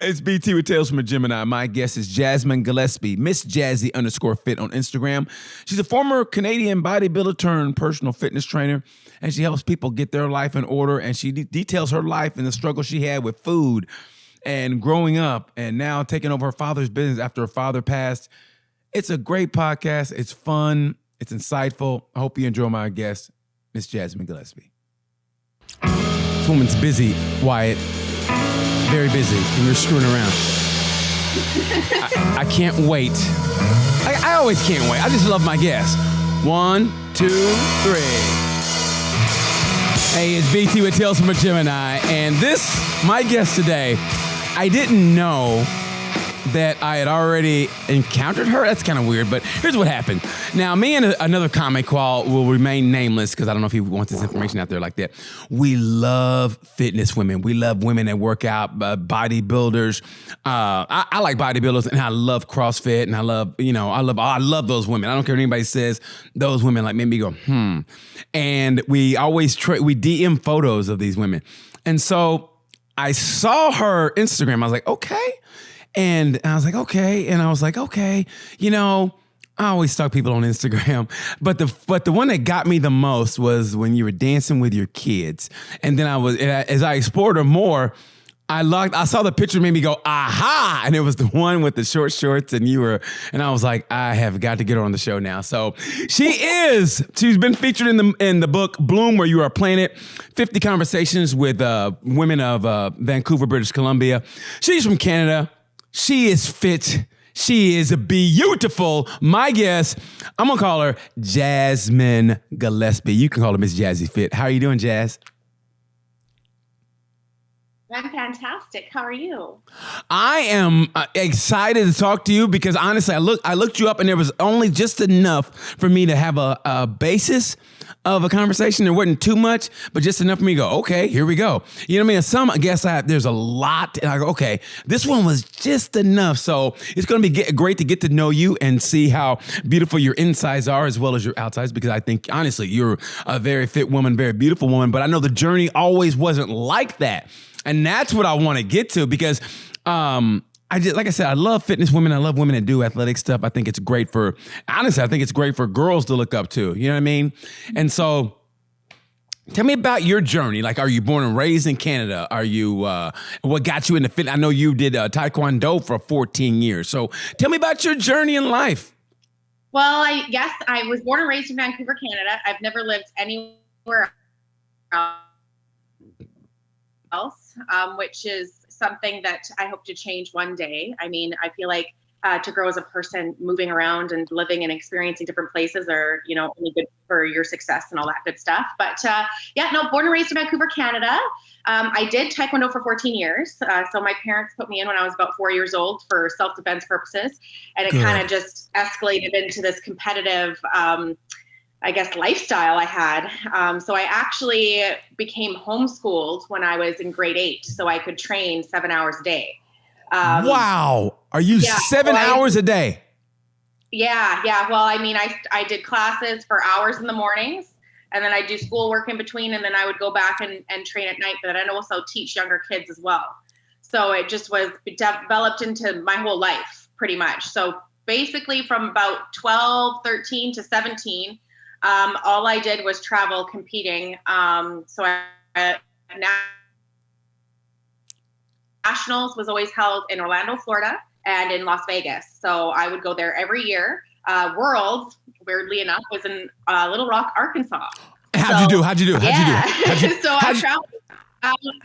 It's BT with Tales from a Gemini. My guest is Jazmin Gillespie, Miss Jazzy_fit on Instagram. She's a former Canadian bodybuilder turned personal fitness trainer, and she helps people get their life in order, and she details her life and the struggle she had with food and growing up and now taking over her father's business after her father passed. It's a great podcast. It's fun. It's insightful. I hope you enjoy my guest, Miss Jazmin Gillespie. This woman's busy, Wyatt. Very busy, and you're screwing around. I can't wait. I always can't wait. I just love my guests. 1, 2, 3. Hey, it's BT with Tales from a Gemini, and my guest today, I didn't know that I had already encountered her. That's kind of weird, but here's what happened. Now, me and another comic will remain nameless because I don't know if he wants this information out there like that. We love fitness women. We love women that work out, bodybuilders. I like bodybuilders, and I love CrossFit, and I love those women. I don't care what anybody says. Those women like made me go, And we always we DM photos of these women. And so I saw her Instagram. I was like, okay. And I was like, okay. And I was like, okay, I always stalk people on Instagram. But the one that got me the most was when you were dancing with your kids. And then as I explored her more, I saw the picture, made me go, aha. And it was the one with the short shorts and I was like, I have got to get her on the show now. So she's been featured in the book Bloom, Where You Are Planet, 50 Conversations with Women of Vancouver, British Columbia. She's from Canada. She is fit. She is beautiful. My guest, I'm going to call her Jazmin Gillespie. You can call her Miss Jazzy Fit. How are you doing, Jazz? I'm fantastic. How are you? I am excited to talk to you because honestly, I looked you up and there was only just enough for me to have a basis of a conversation. There wasn't too much, but just enough for me to go, okay, here we go. You know what I mean? Some, I guess there's a lot, and I go, okay, this one was just enough. So it's going to be great to get to know you and see how beautiful your insides are as well as your outsides, because I think, honestly, you're a very fit woman, very beautiful woman, but I know the journey always wasn't like that. And that's what I want to get to because, like I said, I love fitness women. I love women that do athletic stuff. I think it's great for girls to look up to. You know what I mean? And so tell me about your journey. Like, are you born and raised in Canada? Are you, what got you into fitness? I know you did Taekwondo for 14 years. So tell me about your journey in life. Well, I was born and raised in Vancouver, Canada. I've never lived anywhere else. Which is something that I hope to change one day. I mean, I feel like to grow as a person, moving around and living and experiencing different places are, only good for your success and all that good stuff. But born and raised in Vancouver, Canada. I did Taekwondo for 14 years. So my parents put me in when I was about 4 years old for self-defense purposes. And it kind of just escalated into this competitive lifestyle I had. So I actually became homeschooled when I was in grade 8, so I could train 7 hours a day. Wow. Are you 7 hours a day? Yeah. Well, I mean, I did classes for hours in the mornings, and then I do schoolwork in between, and then I would go back and train at night, but I'd also teach younger kids as well. So it just was developed into my whole life pretty much. So basically from about 12, 13 to 17, all I did was travel competing. So Nationals was always held in Orlando, Florida, and in Las Vegas. So I would go there every year. Worlds, weirdly enough, was in Little Rock, Arkansas. How'd you do? So I traveled.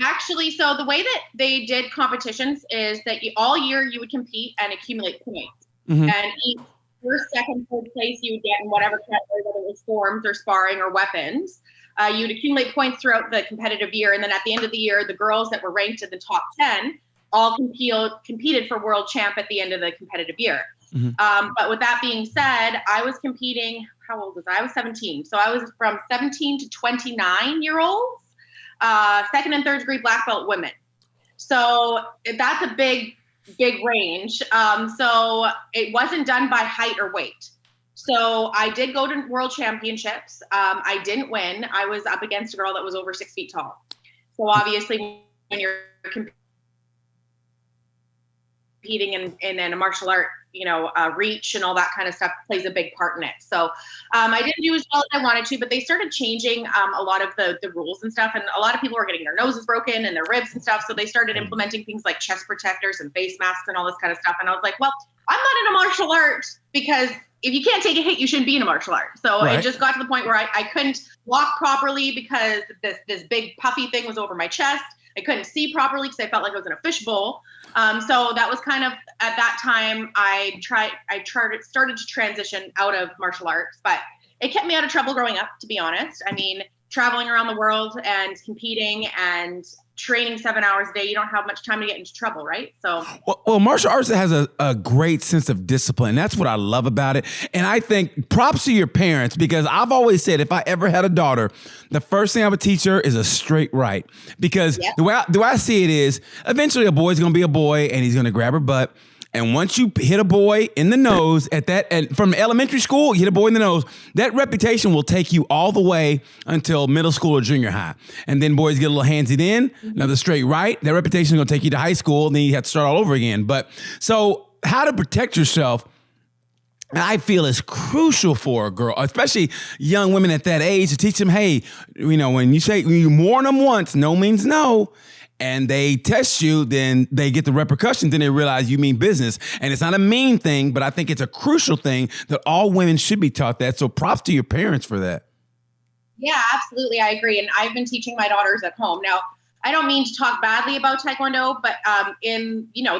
Actually, so the way that they did competitions is that all year you would compete and accumulate points. Mm-hmm. And each first, second, third place you would get in whatever category, whether it was forms or sparring or weapons. You would accumulate points throughout the competitive year. And then at the end of the year, the girls that were ranked in the top 10 all competed for world champ at the end of the competitive year. Mm-hmm. But with that being said, I was competing, how old was I? I was 17. So I was from 17 to 29-year-olds, second and third degree black belt women. So that's a big range. So it wasn't done by height or weight. So I did go to world championships. I didn't win. I was up against a girl that was over 6 feet tall. So obviously when you're competing in a martial art, reach and all that kind of stuff plays a big part in it. So I didn't do as well as I wanted to, but they started changing a lot of the rules and stuff. And a lot of people were getting their noses broken and their ribs and stuff. So they started implementing things like chest protectors and face masks and all this kind of stuff. And I was like, well, I'm not in a martial art because if you can't take a hit, you shouldn't be in a martial art. So It just got to the point where I couldn't walk properly because this big puffy thing was over my chest. I couldn't see properly because I felt like I was in a fishbowl. So that was kind of, at that time, I started to transition out of martial arts, but it kept me out of trouble growing up, to be honest. I mean, traveling around the world and competing and training 7 hours a day, you don't have much time to get into trouble, right? So, well, martial arts has a great sense of discipline. That's what I love about it. And I think props to your parents, because I've always said if I ever had a daughter, the first thing I would teach her is a straight right. Because the way I see it is, eventually a boy's going to be a boy and he's going to grab her butt. And once you hit a boy in the nose and from elementary school, you hit a boy in the nose, that reputation will take you all the way until middle school or junior high. And then boys get a little handsy then, another straight right. That reputation is going to take you to high school, and then you have to start all over again. But so how to protect yourself, I feel is crucial for a girl, especially young women at that age, to teach them, hey, when you warn them once, no means no. And they test you, then they get the repercussions, then they realize you mean business. And it's not a mean thing, but I think it's a crucial thing that all women should be taught that. So props to your parents for that. Yeah, absolutely. I agree. And I've been teaching my daughters at home. Now, I don't mean to talk badly about Taekwondo, but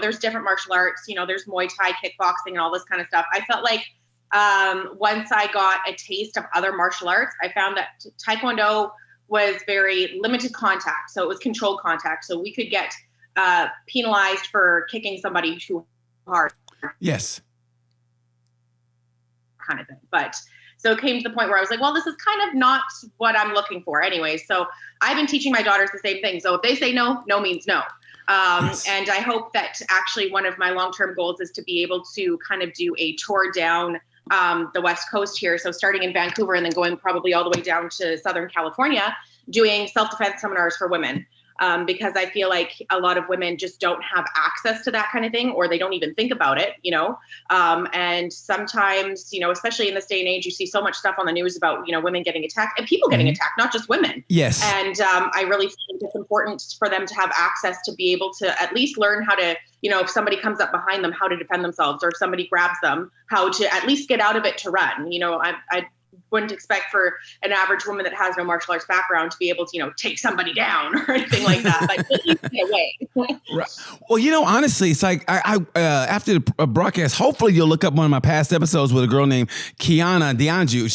there's different martial arts, there's Muay Thai, kickboxing, and all this kind of stuff. I felt like once I got a taste of other martial arts, I found that Taekwondo was very limited contact. So it was controlled contact. So we could get penalized for kicking somebody too hard. Yes. Kind of thing. But so it came to the point where I was like, well, this is kind of not what I'm looking for anyway. So I've been teaching my daughters the same thing. So if they say no, no means no. Yes. And I hope that actually one of my long-term goals is to be able to kind of do a tour down the West Coast here. So starting in Vancouver and then going probably all the way down to Southern California, doing self-defense seminars for women. Because I feel like a lot of women just don't have access to that kind of thing, or they don't even think about it, and sometimes, especially in this day and age, you see so much stuff on the news about, women getting attacked and people getting attacked, not just women. Yes. And I really think it's important for them to have access to be able to at least learn how to, if somebody comes up behind them, how to defend themselves, or if somebody grabs them, how to at least get out of it to run. I wouldn't expect for an average woman that has no martial arts background to be able to, take somebody down or anything like that, but at least get away. Right. Well, honestly, it's like I after the broadcast, hopefully you'll look up one of my past episodes with a girl named Kiana Dianju.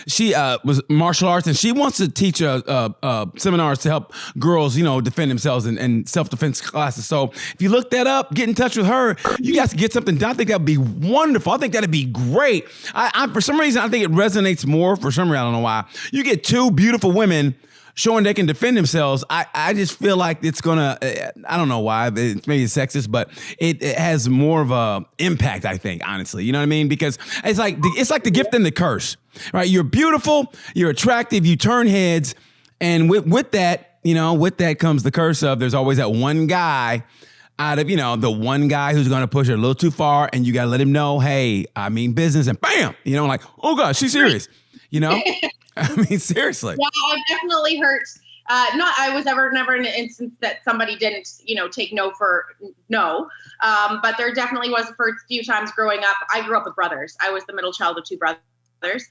She was martial arts, and she wants to teach seminars to help girls, defend themselves in self-defense classes. So if you look that up, get in touch with her. You guys can get something done. I think that'd be wonderful. I think that'd be great. I for some reason, I think it resonates more. For some reason, I don't know why. You get two beautiful women showing they can defend themselves. I just feel like it's gonna, I don't know why, maybe it's sexist, but it has more of a impact, I think, honestly. You know what I mean? Because it's like the gift and the curse, right? You're beautiful, you're attractive, you turn heads, and with that, with that comes the curse of there's always that one guy out of, the one guy who's going to push it a little too far, and you got to let him know, hey, I mean business, and bam, like, oh God, she's serious, I mean, seriously. Yeah, I've definitely heard, I was never in an instance that somebody didn't, take no for no, but there definitely was the first few times growing up. I grew up with brothers. I was the middle child of two brothers.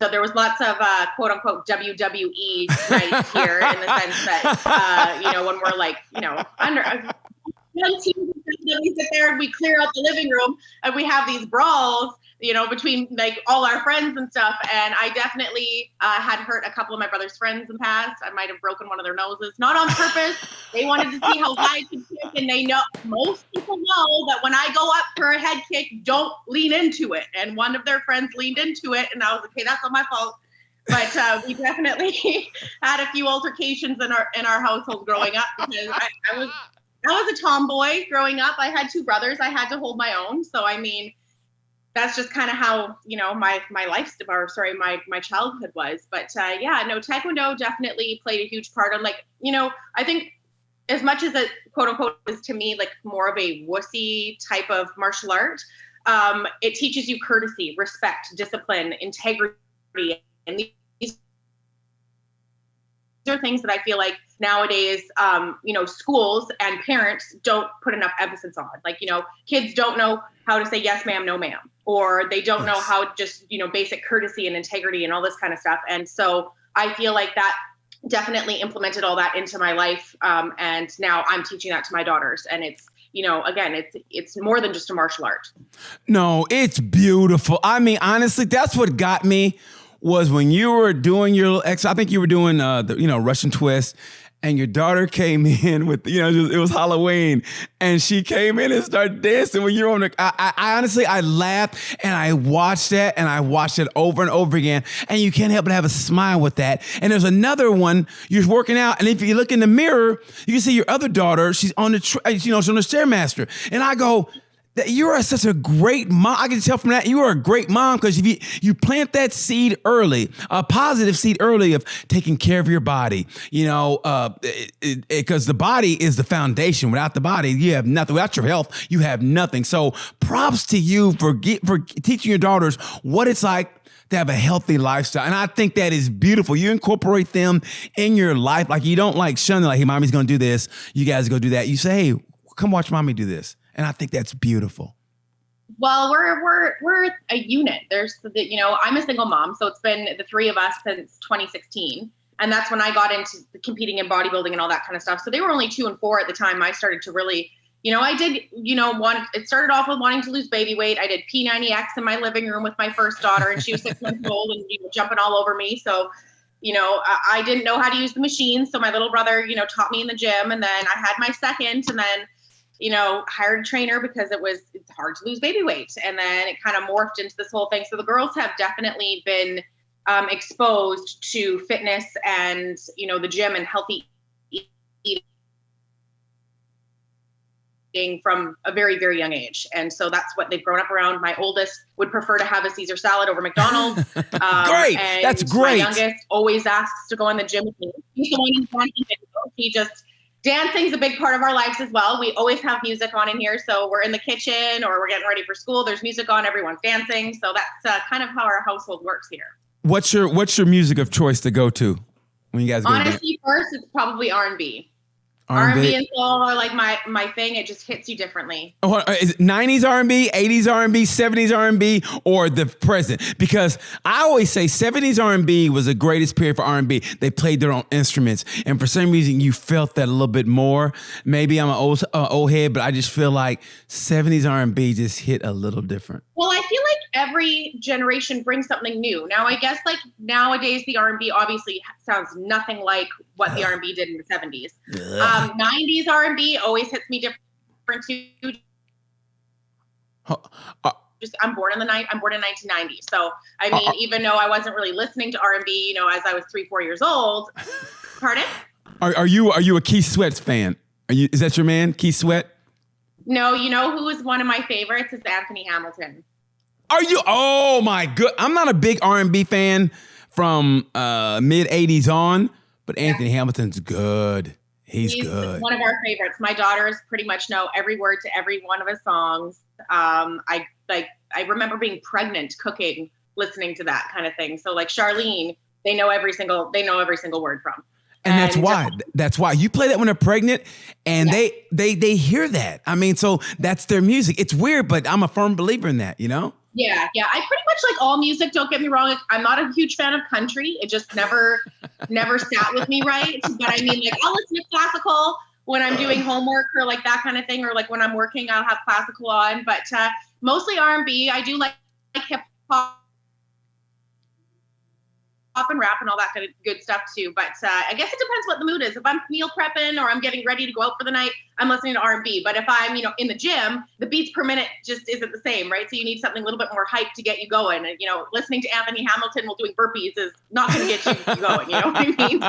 So there was lots of quote unquote WWE nights here in the sense that, when we're like, under 19, we sit there and we clear out the living room and we have these brawls, between like all our friends and stuff. And I definitely had hurt a couple of my brother's friends in the past. I might have broken one of their noses, not on purpose. They wanted to see how high I could kick, and they know, most people know that when I go up for a head kick, don't lean into it. And one of their friends leaned into it, and I was like, okay, that's not my fault. But we definitely had a few altercations in our household growing up, because I was a tomboy growing up. I had two brothers. I had to hold my own. So, I mean, that's just kind of how, my life, my childhood was. But Taekwondo definitely played a huge part on, I think as much as it quote unquote is to me like more of a wussy type of martial art, it teaches you courtesy, respect, discipline, integrity, and these are things that I feel like nowadays, schools and parents don't put enough emphasis on. Like, kids don't know how to say yes, ma'am, no, ma'am, or they don't know how just, basic courtesy and integrity and all this kind of stuff. And so I feel like that definitely implemented all that into my life. And now I'm teaching that to my daughters. And it's, again, it's more than just a martial art. No, it's beautiful. I mean, honestly, that's what got me was when you were doing your I think you were doing Russian twist, and your daughter came in with it was Halloween, and she came in and started dancing when you were on the. I honestly laughed and I watched it over and over again, and you can't help but have a smile with that. And there's another one you're working out, and if you look in the mirror, you can see your other daughter. She's on the she's on the Stairmaster, and I go, you are such a great mom. I can tell from that you are a great mom because if you plant that seed early, a positive seed early of taking care of your body, because the body is the foundation. Without the body, you have nothing. Without your health, you have nothing. So props to you for teaching your daughters what it's like to have a healthy lifestyle. And I think that is beautiful. You incorporate them in your life. Like you don't like shun them like, hey, mommy's going to do this. You guys go do that. You say, hey, come watch mommy do this. And I think that's beautiful. Well, we're a unit. I'm a single mom, so it's been the three of us since 2016. And that's when I got into competing in bodybuilding and all that kind of stuff. So they were only 2 and 4 at the time I started to really, I did, it started off with wanting to lose baby weight. I did P90X in my living room with my first daughter, and she was 6 months old and jumping all over me. So, I didn't know how to use the machine. So my little brother, taught me in the gym, and then I had my second, and then hired a trainer because it's hard to lose baby weight. And then it kind of morphed into this whole thing. So the girls have definitely been exposed to fitness and, the gym and healthy eating from a very, very young age. And so that's what they've grown up around. My oldest would prefer to have a Caesar salad over McDonald's. Great. And that's great. My youngest always asks to go in the gym with me. He's the one who's wanting to go. He just... Dancing's a big part of our lives as well. We always have music on in here. So we're in the kitchen or we're getting ready for school. There's music on. Everyone's dancing. So that's kind of how our household works here. What's your music of choice to go to when you guys go? Honestly, first, it's probably R&B. R&B and soul are like my thing. It just hits you differently. Oh, is it 90s R&B, 80s R&B, 70s R&B, or the present? Because I always say 70s R&B was the greatest period for R&B. They played their own instruments, and for some reason, you felt that a little bit more. Maybe I'm an old head, but I just feel like 70s R&B just hit a little different. Well, I feel like every generation brings something new. Now, I guess like nowadays, the R&B obviously sounds nothing like what the R&B did in the 70s. 90s R&B always hits me different too. I'm born in 1990. So, I mean, even though I wasn't really listening to R&B, as I was 3-4 years old. Pardon? Are you a Keith Sweat fan? Is that your man, Keith Sweat? No, who is one of my favorites is Anthony Hamilton. Are you? Oh my good. I'm not a big R&B fan from mid 80s on, but Anthony Hamilton's good. He's good. One of our favorites. My daughters pretty much know every word to every one of his songs. I remember being pregnant, cooking, listening to that kind of thing. So like Charlene, they know every single word from. And that's why you play that when they're pregnant, and they hear that. I mean, so that's their music. It's weird, but I'm a firm believer in that, Yeah. I pretty much like all music. Don't get me wrong. I'm not a huge fan of country. It just never sat with me right. But I mean, like I'll listen to classical when I'm doing homework or like that kind of thing, or like when I'm working, I'll have classical on. But mostly R&B. I do like hip hop and rap and all that kind of good stuff too. But I guess it depends what the mood is. If I'm meal prepping or I'm getting ready to go out for the night, I'm listening to R&B. But if I'm, in the gym, the beats per minute just isn't the same, right? So you need something a little bit more hype to get you going. And, listening to Anthony Hamilton while doing burpees is not going to get you going. You know what I mean?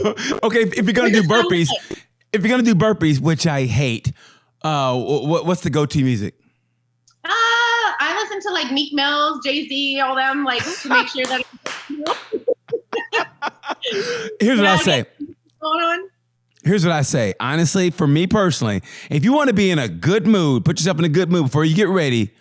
So. Okay, if you're going to do burpees, which I hate, what's the go-to music? I listen to like Meek Mills, Jay-Z, all them, like to make sure that. Here's what I'll say. Going on? Here's what I say. Honestly, for me personally, if you want to be in a good mood, put yourself in a good mood before you get ready,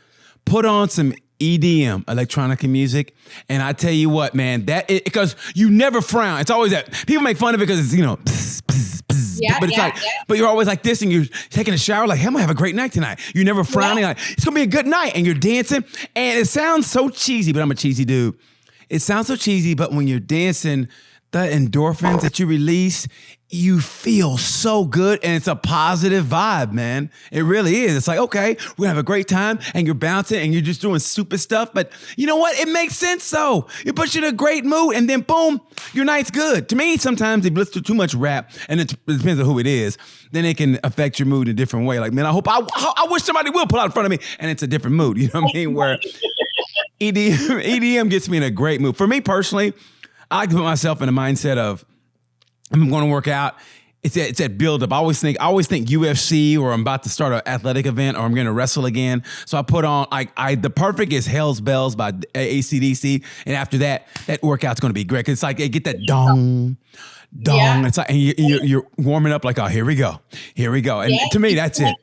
put on some EDM, electronic music. And I tell you what, man, because you never frown. It's always that. People make fun of it because it's, pss, pss, pss, but it's but you're always like this and you're taking a shower like, hey, I'm going to have a great night tonight. You're never frowning like, it's going to be a good night. And you're dancing. And it sounds so cheesy, but I'm a cheesy dude. It sounds so cheesy, but when you're dancing, the endorphins that you release, you feel so good, and it's a positive vibe, man. It really is. It's like, okay, we're gonna have a great time, and you're bouncing, and you're just doing stupid stuff, but you know what? It makes sense, though. It puts you in a great mood, and then boom, your night's good. To me, sometimes if you listen to too much rap, and it depends on who it is, then it can affect your mood in a different way. Like, man, I wish somebody will pull out in front of me, and it's a different mood. You know what I mean? Where EDM gets me in a great mood. For me personally, I like to put myself in a mindset of I'm going to work out. It's that build up. I always think UFC, or I'm about to start an athletic event, or I'm going to wrestle again. So I put on the perfect is Hell's Bells by AC/DC, and after that workout's going to be great. It's like they get that dong. Yeah. It's like and you're warming up like, oh, here we go. And to me, that's it.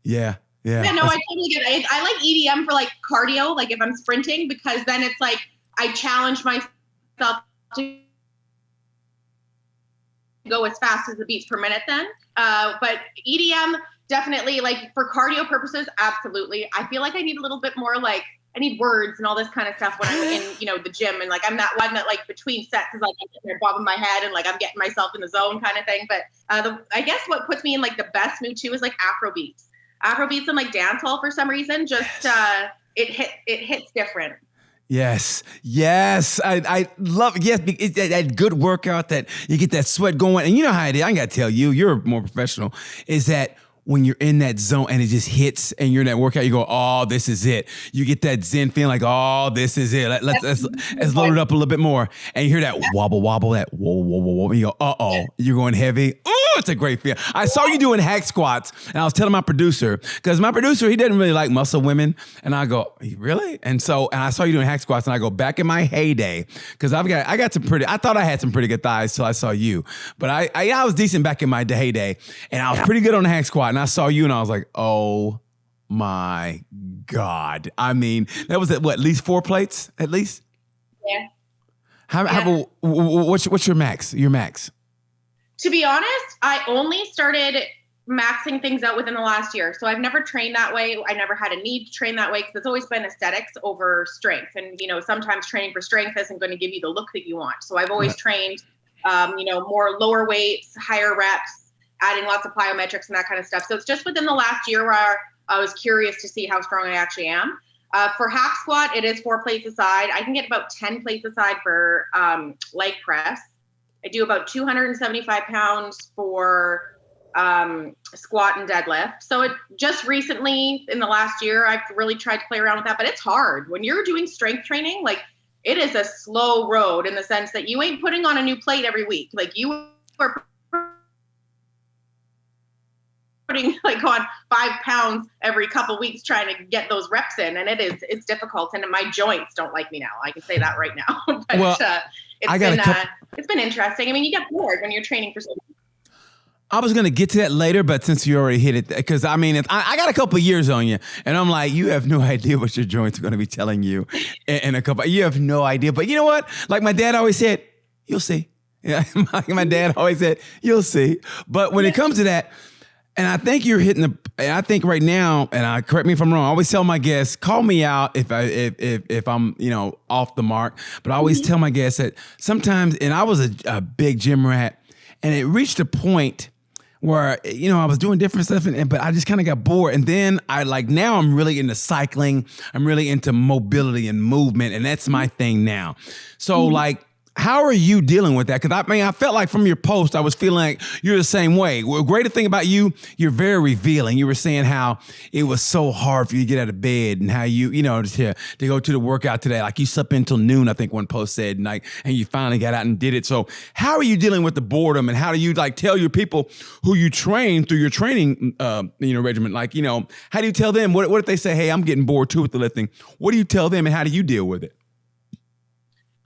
Yeah. Yeah, no, I totally get it. I like EDM for like cardio, like if I'm sprinting, because then it's like I challenge myself to go as fast as the beats per minute then. But EDM, definitely, like for cardio purposes, absolutely. I feel like I need a little bit more, like I need words and all this kind of stuff when I'm in, the gym. And like, I'm that one that like between sets is like I'm bobbing my head and like I'm getting myself in the zone kind of thing. But I guess what puts me in like the best mood too is like Afro beats and like dancehall for some reason. Just it hits different. Yes. I love it. Yes, it's that good workout that you get that sweat going. And you know how it is. I ain't got to tell you, you're more professional, is that when you're in that zone and it just hits and you're in that workout, you go, oh, this is it. You get that zen feeling like, oh, this is it. Let's load it up a little bit more. And you hear that wobble, that whoa. And you go, uh-oh, you're going heavy. Oh, it's a great feel. I saw you doing hack squats, and I was telling my producer, because my producer, he didn't really like muscle women. And I go, really? And I saw you doing hack squats, and I go, back in my heyday, because I got some I thought I had some pretty good thighs till I saw you. But I was decent back in my heyday, and I was pretty good on the hack squat. And I saw you and I was like, oh my God. I mean, that was at least 4 plates at least? Yeah. What's your max? Your max? To be honest, I only started maxing things out within the last year. So I've never trained that way. I never had a need to train that way because it's always been aesthetics over strength. And, sometimes training for strength isn't going to give you the look that you want. So I've always trained, more lower weights, higher reps, adding lots of plyometrics and that kind of stuff. So it's just within the last year where I was curious to see how strong I actually am. For hack squat, it is 4 plates aside. I can get about 10 plates aside for leg press. I do about 275 pounds for squat and deadlift. So it just recently in the last year, I've really tried to play around with that, but it's hard. When you're doing strength training, like it is a slow road in the sense that you ain't putting on a new plate every week. Like you are putting like on 5 pounds every couple weeks trying to get those reps in. And it's difficult. And my joints don't like me now. I can say that right now. But it's been interesting. I mean, you get bored when you're training for so long. I was going to get to that later, but since you already hit it, because I mean, I got a couple of years on you, and I'm like, you have no idea what your joints are going to be telling you in a couple. You have no idea. But you know what? Like my dad always said, you'll see. Yeah, my dad always said, you'll see. But when it comes to that, and I think you're hitting I think right now, and correct me if I'm wrong, I always tell my guests, call me out if I'm, off the mark. But I always tell my guests that sometimes, and I was a big gym rat, and it reached a point where, I was doing different stuff, but I just kind of got bored. And then now I'm really into cycling. I'm really into mobility and movement, and that's my thing now. So how are you dealing with that? Because I felt like from your post, I was feeling like you're the same way. Well, greater thing about you, you're very revealing. You were saying how it was so hard for you to get out of bed, and how you, to go to the workout today. Like you slept until noon, I think one post said, and you finally got out and did it. So how are you dealing with the boredom, and how do you tell your people who you train through your training, regimen? How do you tell them? What if they say, hey, I'm getting bored too with the lifting? What do you tell them, and how do you deal with it?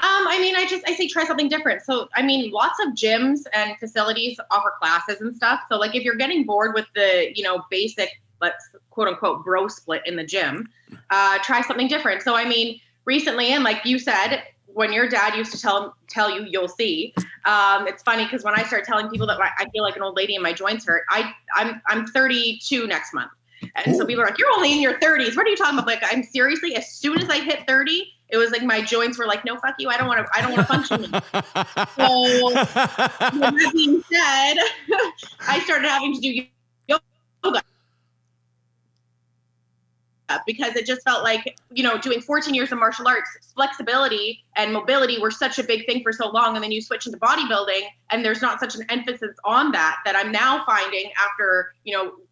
I say try something different. So, lots of gyms and facilities offer classes and stuff. So like if you're getting bored with the, basic, let's quote unquote bro split in the gym, try something different. So, recently, and like you said, when your dad used to tell you, you'll see. It's funny because when I start telling people that I feel like an old lady and my joints hurt, I'm 32 next month. And so people are like, you're only in your 30s. What are you talking about? Like, I'm seriously, as soon as I hit 30, it was like my joints were like, no, fuck you. I don't want to function. So with that being said, I started having to do yoga because it just felt like, doing 14 years of martial arts, flexibility and mobility were such a big thing for so long. And then you switch into bodybuilding and there's not such an emphasis on that I'm now finding after,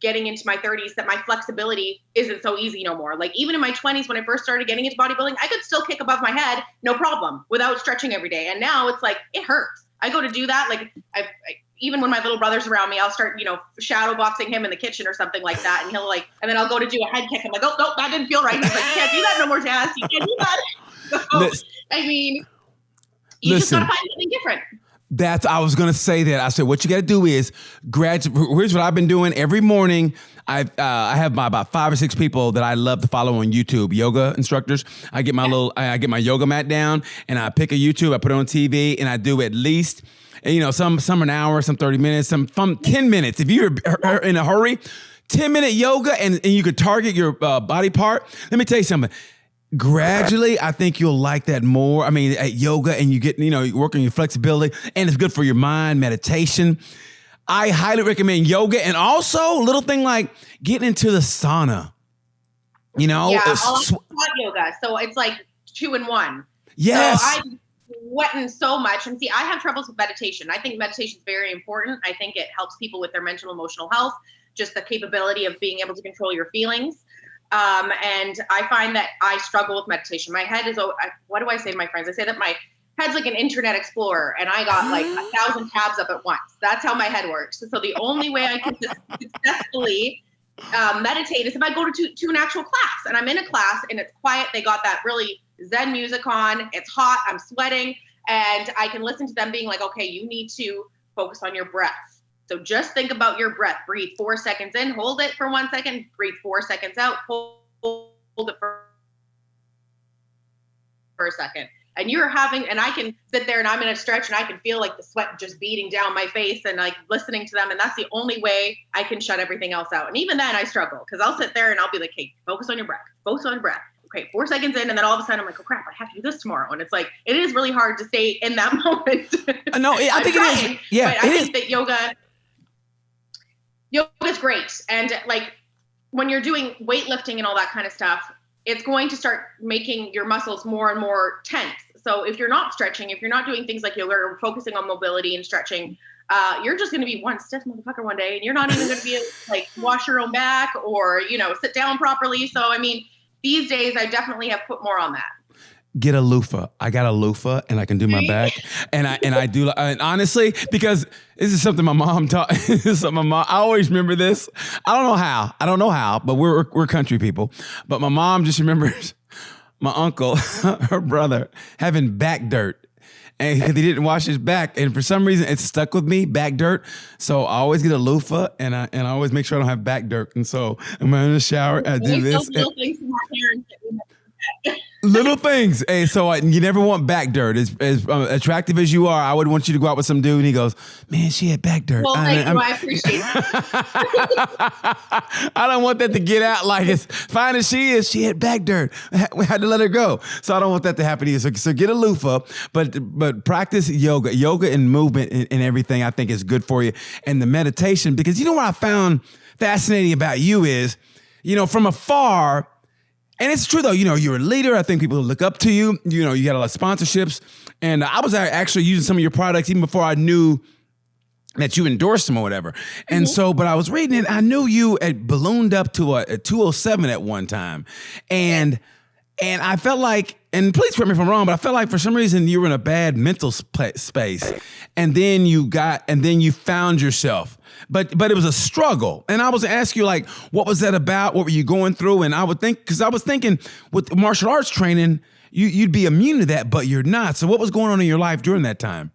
getting into my 30s that my flexibility isn't so easy no more. Like even in my 20s, when I first started getting into bodybuilding, I could still kick above my head, no problem, without stretching every day. And now it's like, it hurts. I go to do that. Like even when my little brother's around me, I'll start, shadow boxing him in the kitchen or something like that. And and then I'll go to do a head kick. I'm like, oh, no, that didn't feel right. He's like, you can't do that no more, Jazz. You can't do that. So, you just gotta find something different. I was going to say that. I said, what you got to do is here's what I've been doing every morning. I have about 5 or 6 people that I love to follow on YouTube, yoga instructors. I get my I get my yoga mat down and I pick a YouTube, I put it on TV and I do at least, some an hour, some 30 minutes, some 10 minutes. If you're in a hurry, 10-minute yoga and you could target your body part. Let me tell you something. Gradually, I think you'll like that more. At yoga and you get, you work on your flexibility and it's good for your mind, meditation. I highly recommend yoga and also little thing like getting into the sauna. Hot yoga. So it's like 2 in 1. Yes. So I'm sweating so much. And see, I have troubles with meditation. I think meditation is very important. I think it helps people with their mental, emotional health, just the capability of being able to control your feelings. And I find that I struggle with meditation. My head is, what do I say to my friends? I say that my head's like an internet explorer and I got like 1,000 tabs up at once. That's how my head works. So the only way I can successfully meditate is if I go to an actual class and I'm in a class and it's quiet. They got that really Zen music on. It's hot. I'm sweating and I can listen to them being like, okay, you need to focus on your breath. So just think about your breath. Breathe 4 seconds in, hold it for 1 second, breathe 4 seconds out, hold it for a second. And I can sit there and I'm in a stretch and I can feel like the sweat just beating down my face and like listening to them. And that's the only way I can shut everything else out. And even then I struggle because I'll sit there and I'll be like, hey, focus on your breath, focus on your breath. Okay, 4 seconds in, and then all of a sudden I'm like, oh crap, I have to do this tomorrow. And it's like, it is really hard to stay in that moment. No, I think it is. Yeah, but I think that yoga is great. And like when you're doing weightlifting and all that kind of stuff, it's going to start making your muscles more and more tense. So if you're not stretching, if you're not doing things like yoga or focusing on mobility and stretching, you're just going to be one stiff motherfucker one day, and you're not even going to be able to like wash your own back or, sit down properly. So, these days I definitely have put more on that. Get a loofah. I got a loofah and I can do my back. And I do, and honestly, because this is something my mom taught. I always remember this. I don't know how, but we're country people. But my mom just remembers my uncle, her brother, having back dirt. And because he didn't wash his back. And for some reason, it's stuck with me, back dirt. So I always get a loofah and I always make sure I don't have back dirt. And so I'm in the shower, I do this. Little things from our parents that we never had. Little things. Hey, so you never want back dirt. As attractive as you are, I would want you to go out with some dude and he goes, man, she had back dirt. Well, thank you. I appreciate it. I don't want that to get out like as fine as she is. She had back dirt. We had to let her go. So I don't want that to happen to you. So get a loofah, but practice yoga. Yoga and movement and everything I think is good for you. And the meditation, because what I found fascinating about you is, from afar, and it's true, though, you're a leader. I think people look up to you. You got a lot of sponsorships. And I was actually using some of your products even before I knew that you endorsed them or whatever. And so, but I was reading it. I knew you had ballooned up to a 207 at one time. And I felt like, and please correct me if I'm wrong, but I felt like for some reason you were in a bad mental space. And then you found yourself. But it was a struggle. And I was asking you, like, what was that about? What were you going through? And I was thinking with martial arts training, you'd be immune to that, but you're not. So what was going on in your life during that time?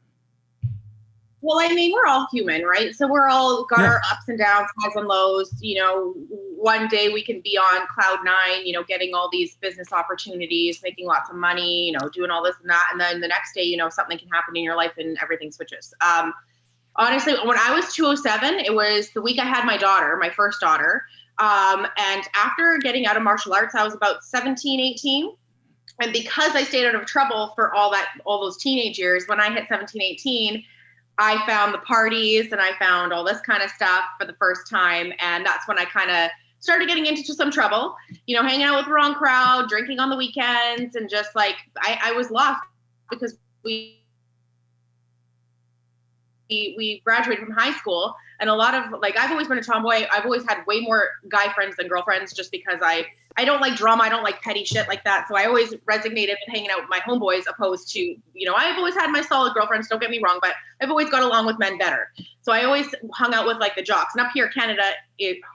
Well, I mean, we're all human, right? So we're all got our ups and downs, highs and lows. You know, one day we can be on cloud nine, you know, getting all these business opportunities, making lots of money, you know, doing all this and that. And then the next day, you know, something can happen in your life and everything switches. Honestly, when I was 207, it was the week I had my daughter, my first daughter. And after getting out of martial arts, I was about 17, 18. And because I stayed out of trouble for all those teenage years, when I hit 17, 18, I found the parties and I found all this kind of stuff for the first time. And that's when I kind of started getting into some trouble, you know, hanging out with the wrong crowd, drinking on the weekends, and just like, I was lost because we graduated from high school, and a lot of, like, I've always been a tomboy. I've always had way more guy friends than girlfriends, just because I don't like drama. I don't like petty shit like that. So I always resonated with hanging out with my homeboys, opposed to, you know, I've always had my solid girlfriends, don't get me wrong, but I've always got along with men better. So I always hung out with like the jocks. And up here in Canada,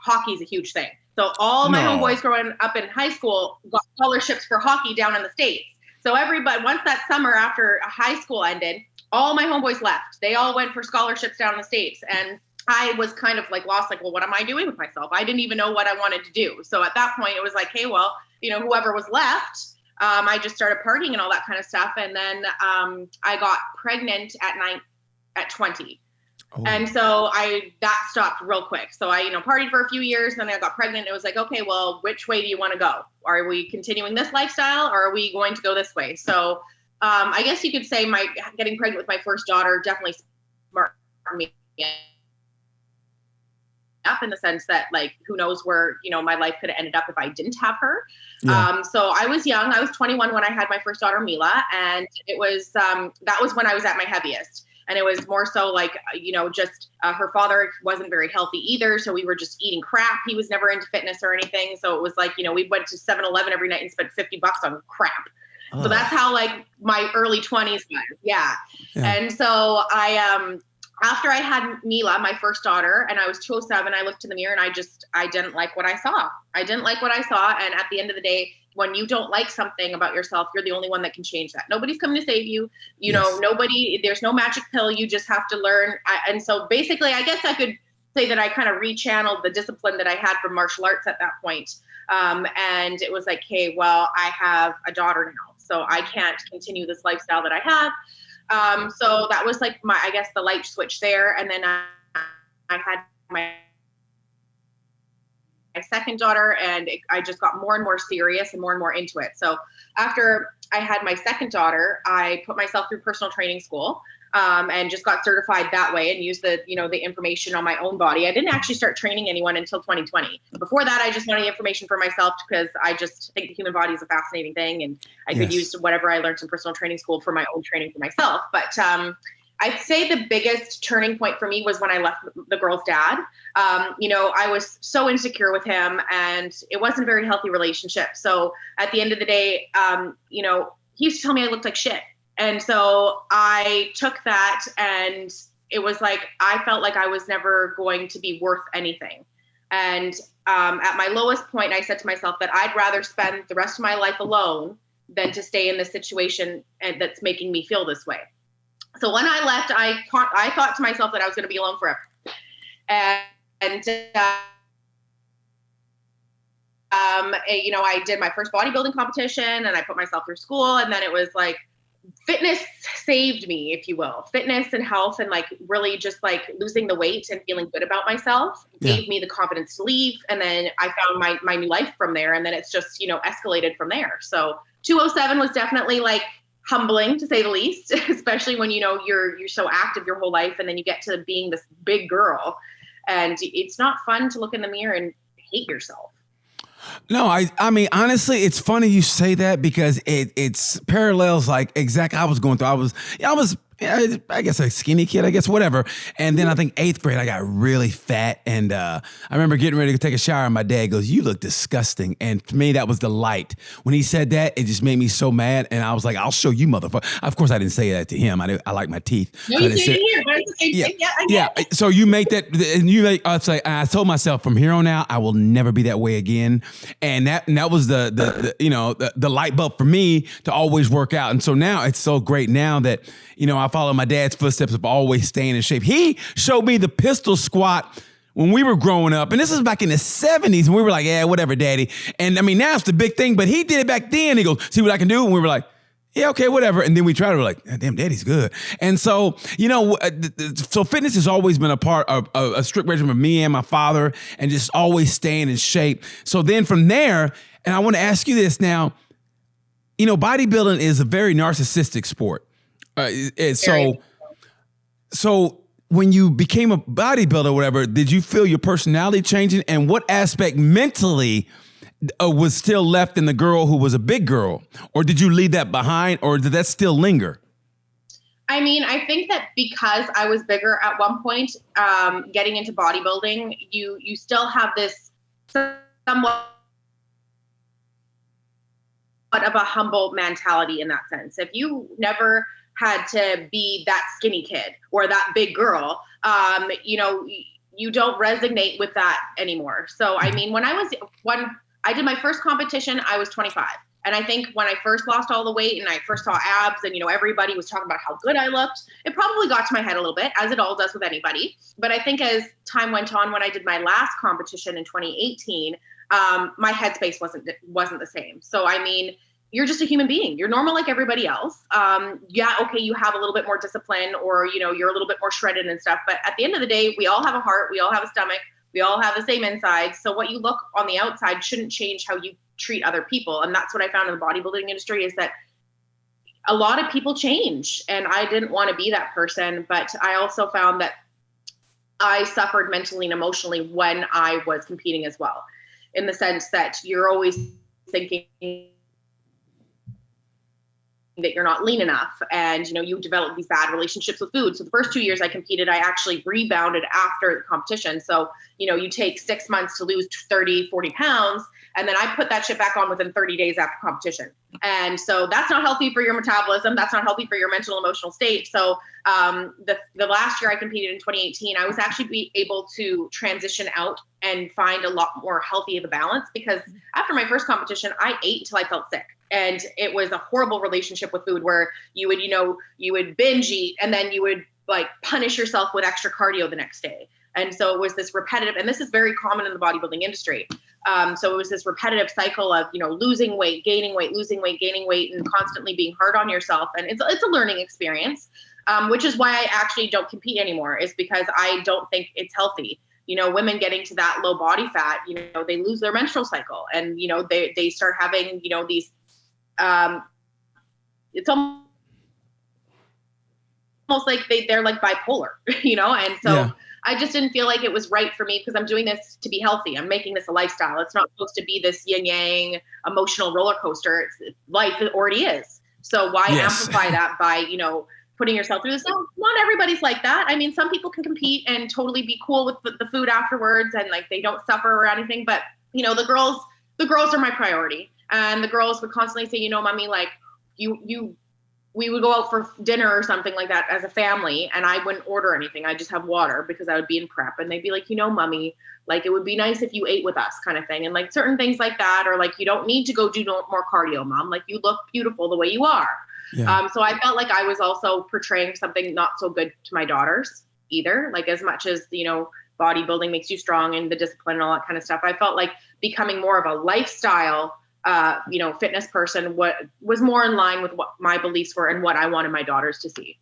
hockey's a huge thing. So all my homeboys growing up in high school got scholarships for hockey down in the States. So everybody, once that summer after high school ended, all my homeboys left. They all went for scholarships down in the States. And I was kind of like lost, like, well, what am I doing with myself? I didn't even know what I wanted to do. So at that point, it was like, hey, well, you know, whoever was left, I just started partying and all that kind of stuff. And then I got pregnant at 20. Oh. And so that stopped real quick. So I, you know, partied for a few years, then I got pregnant. It was like, okay, well, which way do you want to go? Are we continuing this lifestyle, or are we going to go this way? So I guess you could say my getting pregnant with my first daughter definitely smarted me up, in the sense that, like, who knows where, you know, my life could have ended up if I didn't have her. Yeah. So I was young. I was 21 when I had my first daughter, Mila. And it was, that was when I was at my heaviest. And it was more so like, you know, just her father wasn't very healthy either. So we were just eating crap. He was never into fitness or anything. So it was like, you know, we went to 7-Eleven every night and spent $50 on crap. Oh. So that's how, like, my early 20s went. Yeah. And so after I had Mila, my first daughter, and I was 207, I looked in the mirror and I didn't like what I saw. I didn't like what I saw. And at the end of the day, when you don't like something about yourself, you're the only one that can change that. Nobody's coming to save you. You know, there's no magic pill. You just have to learn. And so basically, I guess I could say that I kind of rechanneled the discipline that I had from martial arts at that point. And it was like, hey, well, I have a daughter now, so I can't continue this lifestyle that I have. So that was like I guess the light switch there. And then I had my second daughter, and I just got more and more serious and more into it. So after I had my second daughter, I put myself through personal training school, and just got certified that way, and used the information on my own body. I didn't actually start training anyone until 2020. Before that, I just wanted information for myself, because I just think the human body is a fascinating thing, and I could use whatever I learned in personal training school for my own training for myself. But I'd say the biggest turning point for me was when I left the girl's dad. You know, I was so insecure with him, and it wasn't a very healthy relationship. So at the end of the day, you know, he used to tell me I looked like shit. And so I took that, and it was like, I felt like I was never going to be worth anything. And at my lowest point, I said to myself that I'd rather spend the rest of my life alone than to stay in this situation that's making me feel this way. So when I left, I thought to myself that I was going to be alone forever. And you know, I did my first bodybuilding competition, and I put myself through school, and then it was like, fitness saved me, if you will. Fitness and health, and like really just like losing the weight and feeling good about myself gave me the confidence to leave. And then I found my new life from there. And then it's just, you know, escalated from there. So 207 was definitely like humbling, to say the least, especially when, you know, you're so active your whole life, and then you get to being this big girl, and it's not fun to look in the mirror and hate yourself. No, I mean, honestly, it's funny you say that, because it's parallels like exactly I was going through. I was I guess a skinny kid, I guess, whatever. And then I think 8th grade, I got really fat. And I remember getting ready to take a shower and my dad goes, "You look disgusting." And to me, that was the light. When he said that, it just made me so mad. And I was like, "I'll show you, motherfucker." Of course, I didn't say that to him. I like my teeth. No, you didn't hear, but it's the same thing. Yeah. So you make that, and you make, I told myself from here on out, I will never be that way again. And that was the light bulb for me to always work out. And so now it's so great now that, I follow my dad's footsteps of always staying in shape. He showed me the pistol squat when we were growing up. And this was back in the 70s. And we were like, yeah, whatever, daddy. And I mean, now it's the big thing, but he did it back then. He goes, "See what I can do?" And we were like, yeah, okay, whatever. And then we tried to, we're like, damn, daddy's good. And so, so fitness has always been a part of a strict regimen of me and my father and just always staying in shape. So then from there, and I want to ask you this now, bodybuilding is a very narcissistic sport. So when you became a bodybuilder or whatever, did you feel your personality changing? And what aspect mentally was still left in the girl who was a big girl? Or did you leave that behind, or did that still linger? I mean, I think that because I was bigger at one point, getting into bodybuilding, you still have this somewhat of a humble mentality in that sense. If you never had to be that skinny kid or that big girl, you don't resonate with that anymore. So, I mean, when I did my first competition, I was 25. And I think when I first lost all the weight and I first saw abs and, everybody was talking about how good I looked, it probably got to my head a little bit, as it all does with anybody. But I think as time went on, when I did my last competition in 2018, my headspace wasn't the same. So, I mean, you're just a human being. You're normal like everybody else. Okay, you have a little bit more discipline, or, you're a little bit more shredded and stuff. But at the end of the day, we all have a heart. We all have a stomach. We all have the same insides. So what you look on the outside shouldn't change how you treat other people. And that's what I found in the bodybuilding industry, is that a lot of people change. And I didn't want to be that person. But I also found that I suffered mentally and emotionally when I was competing as well, in the sense that you're always thinking that you're not lean enough, and you develop these bad relationships with food. So the first 2 years I competed, I actually rebounded after the competition. So you take 6 months to lose 30, 40 pounds, and then I put that shit back on within 30 days after competition. And so that's not healthy for your metabolism. That's not healthy for your mental and emotional state. So the last year I competed in 2018, I was actually able to transition out and find a lot more healthy of a balance, because after my first competition, I ate until I felt sick. And it was a horrible relationship with food, where you would binge eat, and then you would like punish yourself with extra cardio the next day. And so it was this repetitive, and this is very common in the bodybuilding industry. So it was this repetitive cycle of, losing weight, gaining weight, losing weight, gaining weight, and constantly being hard on yourself. And it's a learning experience, which is why I actually don't compete anymore, is because I don't think it's healthy. Women getting to that low body fat, they lose their menstrual cycle, and, they start having, these, it's almost like they're like bipolar, and so yeah. I just didn't feel like it was right for me, because I'm doing this to be healthy. I'm making this a lifestyle. It's not supposed to be this yin yang emotional roller coaster. Life already is. So why amplify that by, putting yourself through this? Not everybody's like that. I mean, some people can compete and totally be cool with the food afterwards, and like they don't suffer or anything. But, the girls are my priority. And the girls would constantly say, mommy, like we would go out for dinner or something like that as a family, and I wouldn't order anything. I'd just have water because I would be in prep. And they'd be like, mommy, like, it would be nice if you ate with us, kind of thing. And like certain things like that, or like, you don't need to go do more cardio, mom. Like, you look beautiful the way you are. Yeah. So I felt like I was also portraying something not so good to my daughters either. Like, as much as, bodybuilding makes you strong and the discipline and all that kind of stuff, I felt like becoming more of a lifestyle fitness person, what was more in line with what my beliefs were and what I wanted my daughters to see.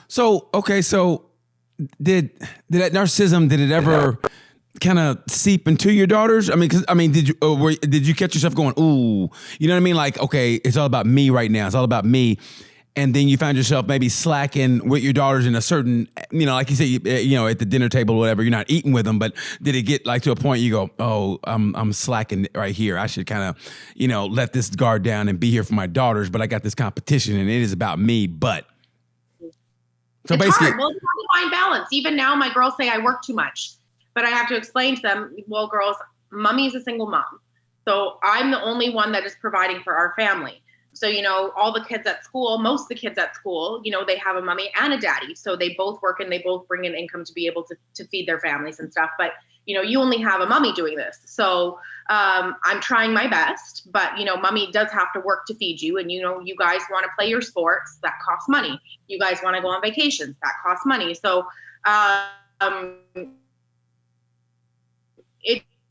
So, okay. So did that narcissism, did it ever kind of seep into your daughters? Did you catch yourself going, ooh, you know what I mean? Like, okay, it's all about me right now. It's all about me. And then you found yourself maybe slacking with your daughters in a certain, like you say, at the dinner table or whatever, you're not eating with them, but did it get like to a point you go, oh, I'm slacking right here. I should kind of, let this guard down and be here for my daughters, but I got this competition and it is about me, but. So it's basically, hard. Well, it's hard to find balance. Even now, my girls say I work too much, but I have to explain to them, well, girls, mommy's a single mom. So I'm the only one that is providing for our family. So, all the kids at school, most of the kids at school, they have a mommy and a daddy. So they both work and they both bring in income to be able to feed their families and stuff. But, you only have a mommy doing this. So I'm trying my best, but, mommy does have to work to feed you. And, you guys want to play your sports, that costs money. You guys want to go on vacations, that costs money. So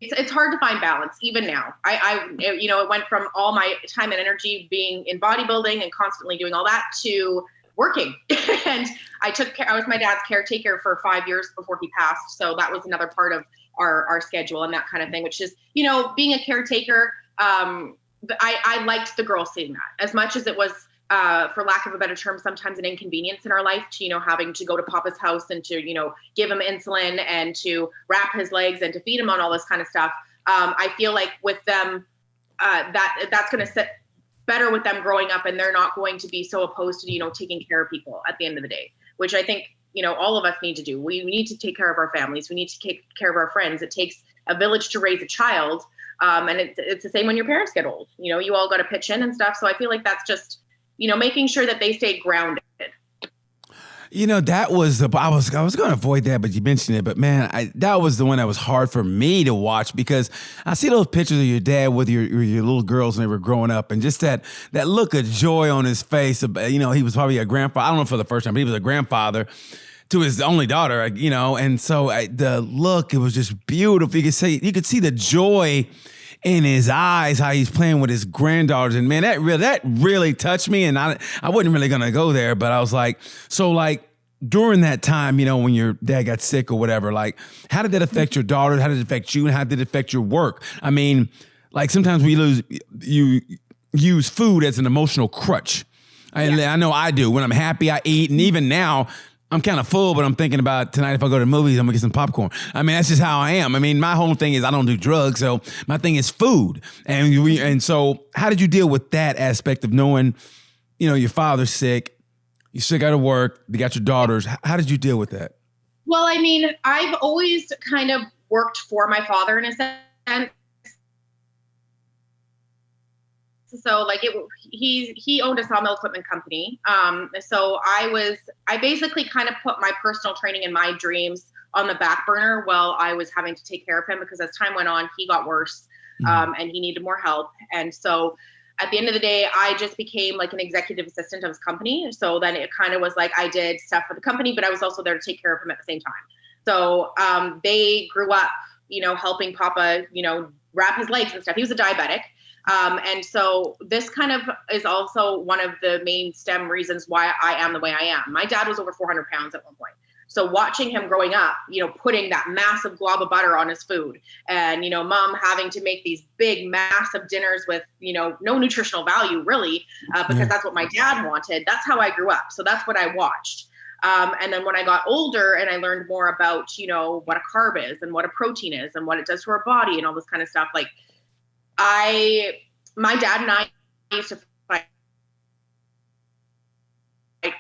it's hard to find balance even now. It went from all my time and energy being in bodybuilding and constantly doing all that to working. And I was my dad's caretaker for 5 years before he passed. So that was another part of our schedule and that kind of thing, which is, being a caretaker. I liked the girls seeing that as much as it was, for lack of a better term, sometimes an inconvenience in our life to, having to go to Papa's house and to, give him insulin and to wrap his legs and to feed him on all this kind of stuff. I feel like with them, that's going to sit better with them growing up, and they're not going to be so opposed to, taking care of people at the end of the day, which I think, all of us need to do. We need to take care of our families. We need to take care of our friends. It takes a village to raise a child. And it's the same when your parents get old, you all got to pitch in and stuff. So I feel like that's just, making sure that they stay grounded. That was I was going to avoid that, but you mentioned it. But man, that was the one that was hard for me to watch, because I see those pictures of your dad with your little girls when they were growing up, and just that look of joy on his face. He was probably a grandfather. I don't know for the first time, but he was a grandfather to his only daughter. And so the look, it was just beautiful. You could see the joy in his eyes, how he's playing with his granddaughters. And man, that really touched me. And I wasn't really going to go there, but I was like, so like during that time, when your dad got sick or whatever, like how did that affect your daughter? How did it affect you? And how did it affect your work? I mean, like sometimes you use food as an emotional crutch. I know I do. When I'm happy, I eat. And even now, I'm kind of full, but I'm thinking about tonight, if I go to the movies, I'm gonna get some popcorn. I mean, that's just how I am. I mean, my whole thing is I don't do drugs, so my thing is food. And so how did you deal with that aspect of knowing, your father's sick, you're sick out of work, you got your daughters. How did you deal with that? Well, I mean, I've always kind of worked for my father in a sense. So like he owned a sawmill equipment company. So I basically kind of put my personal training and my dreams on the back burner while I was having to take care of him, because as time went on, he got worse, and he needed more help. And so at the end of the day, I just became like an executive assistant of his company. So then it kind of was like I did stuff for the company, but I was also there to take care of him at the same time. So they grew up, helping Papa, wrap his legs and stuff. He was a diabetic. And so this kind of is also one of the main stem reasons why I am the way I am. My dad was over 400 pounds at one point. So watching him growing up, putting that massive glob of butter on his food, and, mom having to make these big, massive dinners with, no nutritional value really, because that's what my dad wanted. That's how I grew up. So that's what I watched. And then when I got older and I learned more about, what a carb is and what a protein is and what it does to our body and all this kind of stuff, like my dad and I used to fight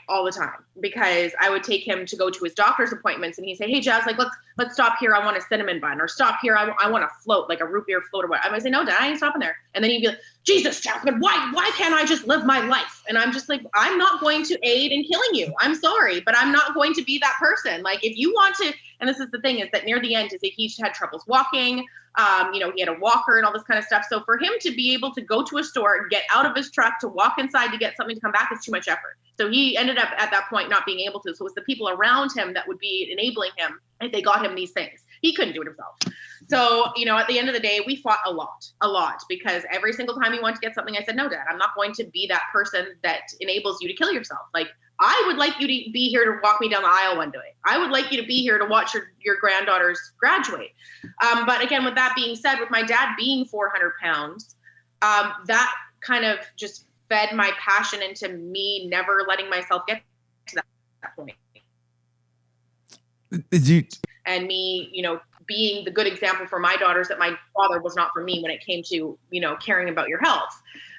all the time, because I would take him to go to his doctor's appointments and he'd say, hey, Jazz, like, let's stop here. I want a cinnamon bun, or stop here. I want a float, like a root beer float or what. I would say, no, Dad, I ain't stopping there. And then he'd be like, Jesus, Jazmin, why can't I just live my life? And I'm just like, I'm not going to aid in killing you. I'm sorry, but I'm not going to be that person. Like, if you want to, and this is the thing, is that near the end is that he had troubles walking. He had a walker and all this kind of stuff. So for him to be able to go to a store, get out of his truck, to walk inside to get something to come back is too much effort. So he ended up at that point not being able to. So it was the people around him that would be enabling him if they got him these things. He couldn't do it himself. So, at the end of the day, we fought a lot, because every single time he wanted to get something, I said, no, Dad, I'm not going to be that person that enables you to kill yourself. Like, I would like you to be here to walk me down the aisle one day. I would like you to be here to watch your granddaughters graduate. But again, with that being said, with my dad being 400 pounds, that kind of just fed my passion into me never letting myself get to that point. And me, being the good example for my daughters that my father was not for me when it came to, caring about your health.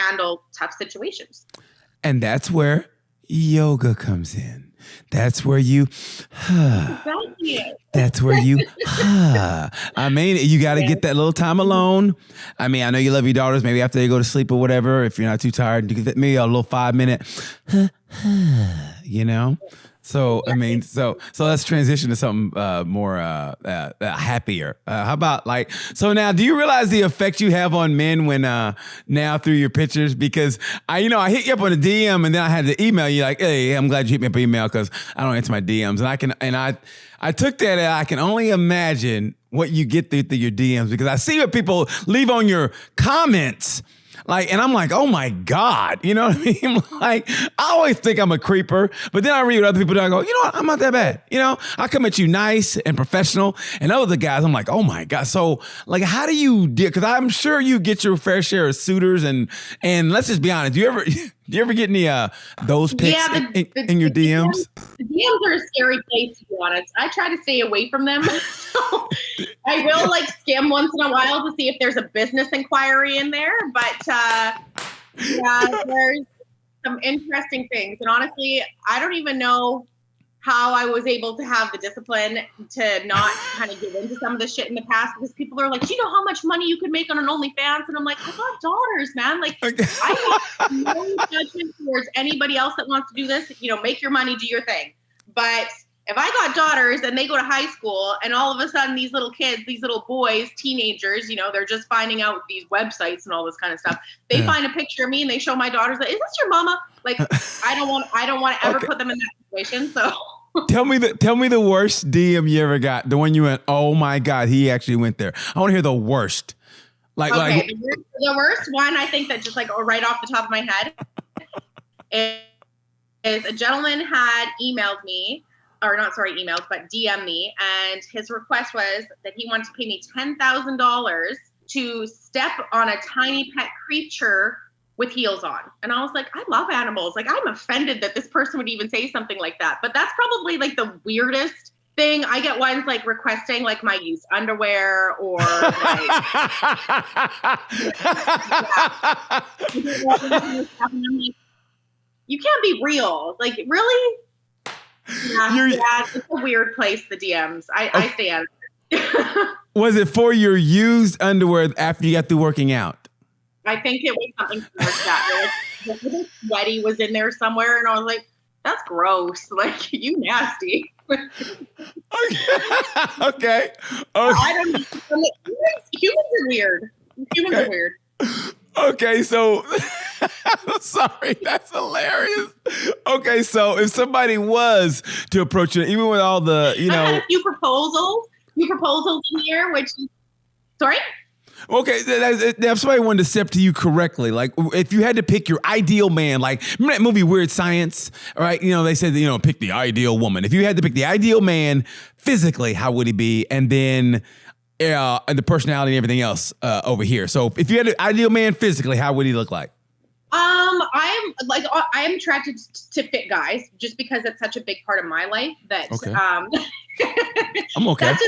handle tough situations. And that's where yoga comes in. That's where you, that's where you, I mean, you got to get that little time alone. I mean, I know you love your daughters. Maybe after they go to sleep or whatever, if you're not too tired, you get maybe a little 5-minute, you know? So, I mean, so let's transition to something more happier. How about so now, do you realize the effect you have on men when now through your pictures? Because I hit you up on a DM and then I had to email you like, hey, I'm glad you hit me up on email because I don't answer my DMs. And I took that and I can only imagine what you get through your DMs because I see what people leave on your comments. And I'm like, oh my God, you know what I mean? I always think I'm a creeper, but then I read what other people do. I go, you know what? I'm not that bad. I come at you nice and professional, and other guys, I'm like, oh my God. So how do you deal? Because I'm sure you get your fair share of suitors, and let's just be honest. Do you ever get any those pics in your DMs? The DMs are a scary place, to be honest. I try to stay away from them. So I will skim once in a while to see if there's a business inquiry in there. But there's some interesting things. And honestly, I don't even know how I was able to have the discipline to not kind of give into some of the shit in the past, because people are like, do you know how much money you could make on an OnlyFans? And I'm like, I got daughters, man. I have no judgment towards anybody else that wants to do this. Make your money, do your thing. But if I got daughters and they go to high school and all of a sudden these little kids, these little boys, teenagers, they're just finding out these websites and all this kind of stuff. They find a picture of me and they show my daughters, is this your mama? I don't want to ever put them in that situation. So tell me the worst DM you ever got. The one you went, oh my God, he actually went there. I want to hear the worst. The worst one, I think that just right off the top of my head is a gentleman had emailed me, or not, sorry, emailed, but DM'd me. And his request was that he wanted to pay me $10,000 to step on a tiny pet creature with heels on. And I was like, I love animals. I'm offended that this person would even say something like that. But that's probably the weirdest thing. I get ones requesting my used underwear or you can't be real. Really? Yeah, it's a weird place, the DMs. I stay out of it. Was it for your used underwear after you got through working out? I think it was something like that. The little sweaty was in there somewhere, and I was like, that's gross. You nasty. Okay. I don't know. Humans are weird. Humans are weird. Okay, so I'm sorry, that's hilarious. Okay, so if somebody was to approach you, even with all the, I had a few proposals in here, sorry? Okay, if somebody wanted to step to you correctly, if you had to pick your ideal man, remember that movie Weird Science, right? They said, pick the ideal woman. If you had to pick the ideal man physically, how would he be? And then and the personality and everything else over here. So if you had an ideal man physically, how would he look like? I am attracted to fit guys just because it's such a big part of my life that I'm okay. That's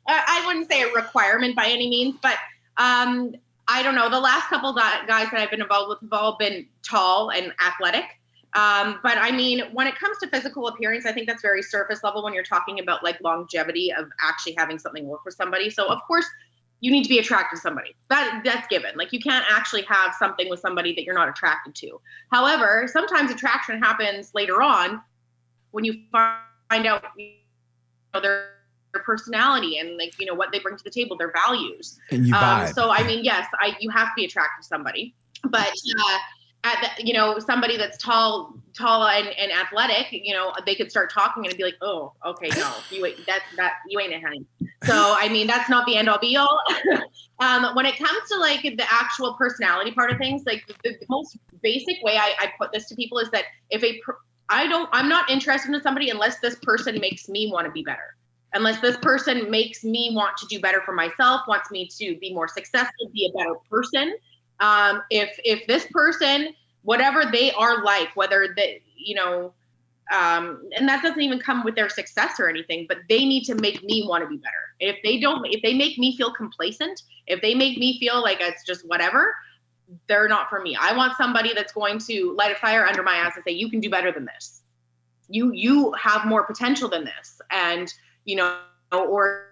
I wouldn't say a requirement by any means, but I don't know. The last couple guys that I've been involved with have all been tall and athletic. But I mean, when it comes to physical appearance, I think that's very surface level when you're talking about longevity of actually having something work for somebody. So of course you need to be attracted to somebody. That's given. You can't actually have something with somebody that you're not attracted to. However, sometimes attraction happens later on when you find out their personality and what they bring to the table, their values. And you vibe. So I mean, yes, you have to be attracted to somebody, but somebody that's tall and athletic, they could start talking and be like, oh, okay, no, you ain't a honey. So, I mean, that's not the end all be all. When it comes to the actual personality part of things, the most basic way I put this to people is that I'm not interested in somebody unless this person makes me want to be better. Unless this person makes me want to do better for myself, wants me to be more successful, be a better person. If this person, whatever they are whether they, and that doesn't even come with their success or anything, but they need to make me want to be better. If they make me feel complacent, if they make me feel like it's just whatever, they're not for me. I want somebody that's going to light a fire under my ass and say, you can do better than this. You have more potential than this. And, or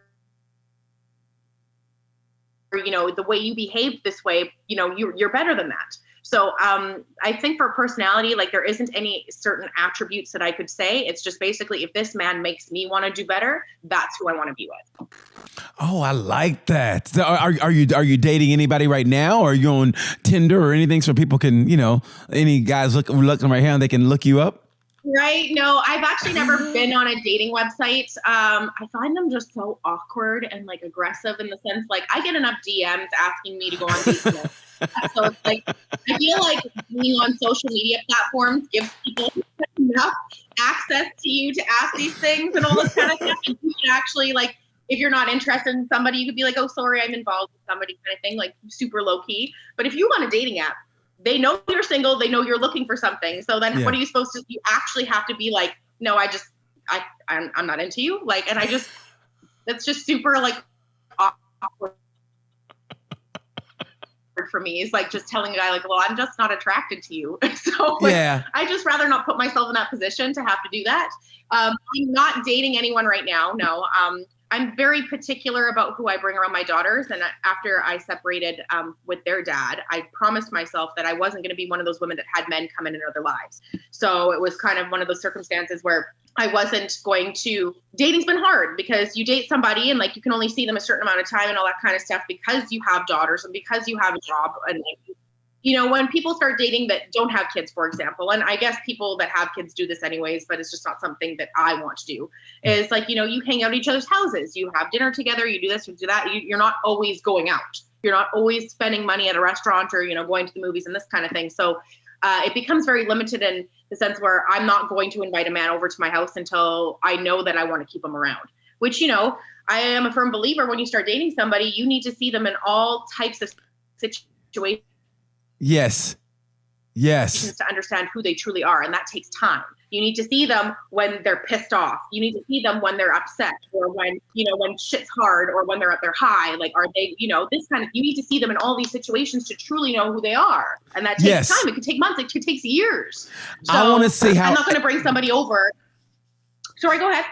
the way you behave this way, you're better than that. So I think for personality, like there isn't any certain attributes that I could say. It's just basically if this man makes me want to do better, that's who I want to be with. Oh, I like that. So are you dating anybody right now? Or are you on Tinder or anything so people can, any guys looking right here and they can look you up? Right. No, I've actually never been on a dating website. I find them just so awkward and like aggressive in the sense, like I get enough DMs asking me to go on dates. So it's like, I feel like being on social media platforms gives people enough access to you to ask these things and all this kind of stuff. And you can actually like, if you're not interested in somebody, you could be like, oh, sorry, I'm involved with somebody kind of thing, like super low key. But if you want a dating app, they know you're single. They know you're looking for something. So then what are you supposed to, you actually have to be like, no, I'm not into you. Like, and that's just super like awkward for me. Is like just telling a guy like, well, I'm just not attracted to you. So like, I just rather not put myself in that position to have to do that. I'm not dating anyone right now. No. I'm very particular about who I bring around my daughters. And after I separated with their dad, I promised myself that I wasn't going to be one of those women that had men come into their lives. So it was kind of one of those circumstances where I wasn't going to, dating's been hard because you date somebody and like you can only see them a certain amount of time and all that kind of stuff because you have daughters and because you have a job. And like, when people start dating that don't have kids, for example, and I guess people that have kids do this anyways, but it's just not something that I want to do, is like, you hang out at each other's houses, you have dinner together, you do this, you do that. You're not always going out. You're not always spending money at a restaurant or, going to the movies and this kind of thing. So it becomes very limited in the sense where I'm not going to invite a man over to my house until I know that I want to keep him around, which, I am a firm believer when you start dating somebody, you need to see them in all types of situations. Yes. To understand who they truly are. And that takes time. You need to see them when they're pissed off. You need to see them when they're upset or when, when shit's hard or when they're at their high. Like, are they, this kind of, you need to see them in all these situations to truly know who they are. And that takes time. It could take months. It could take years. So I want to see how. I'm not going to bring somebody over. Sorry, go ahead.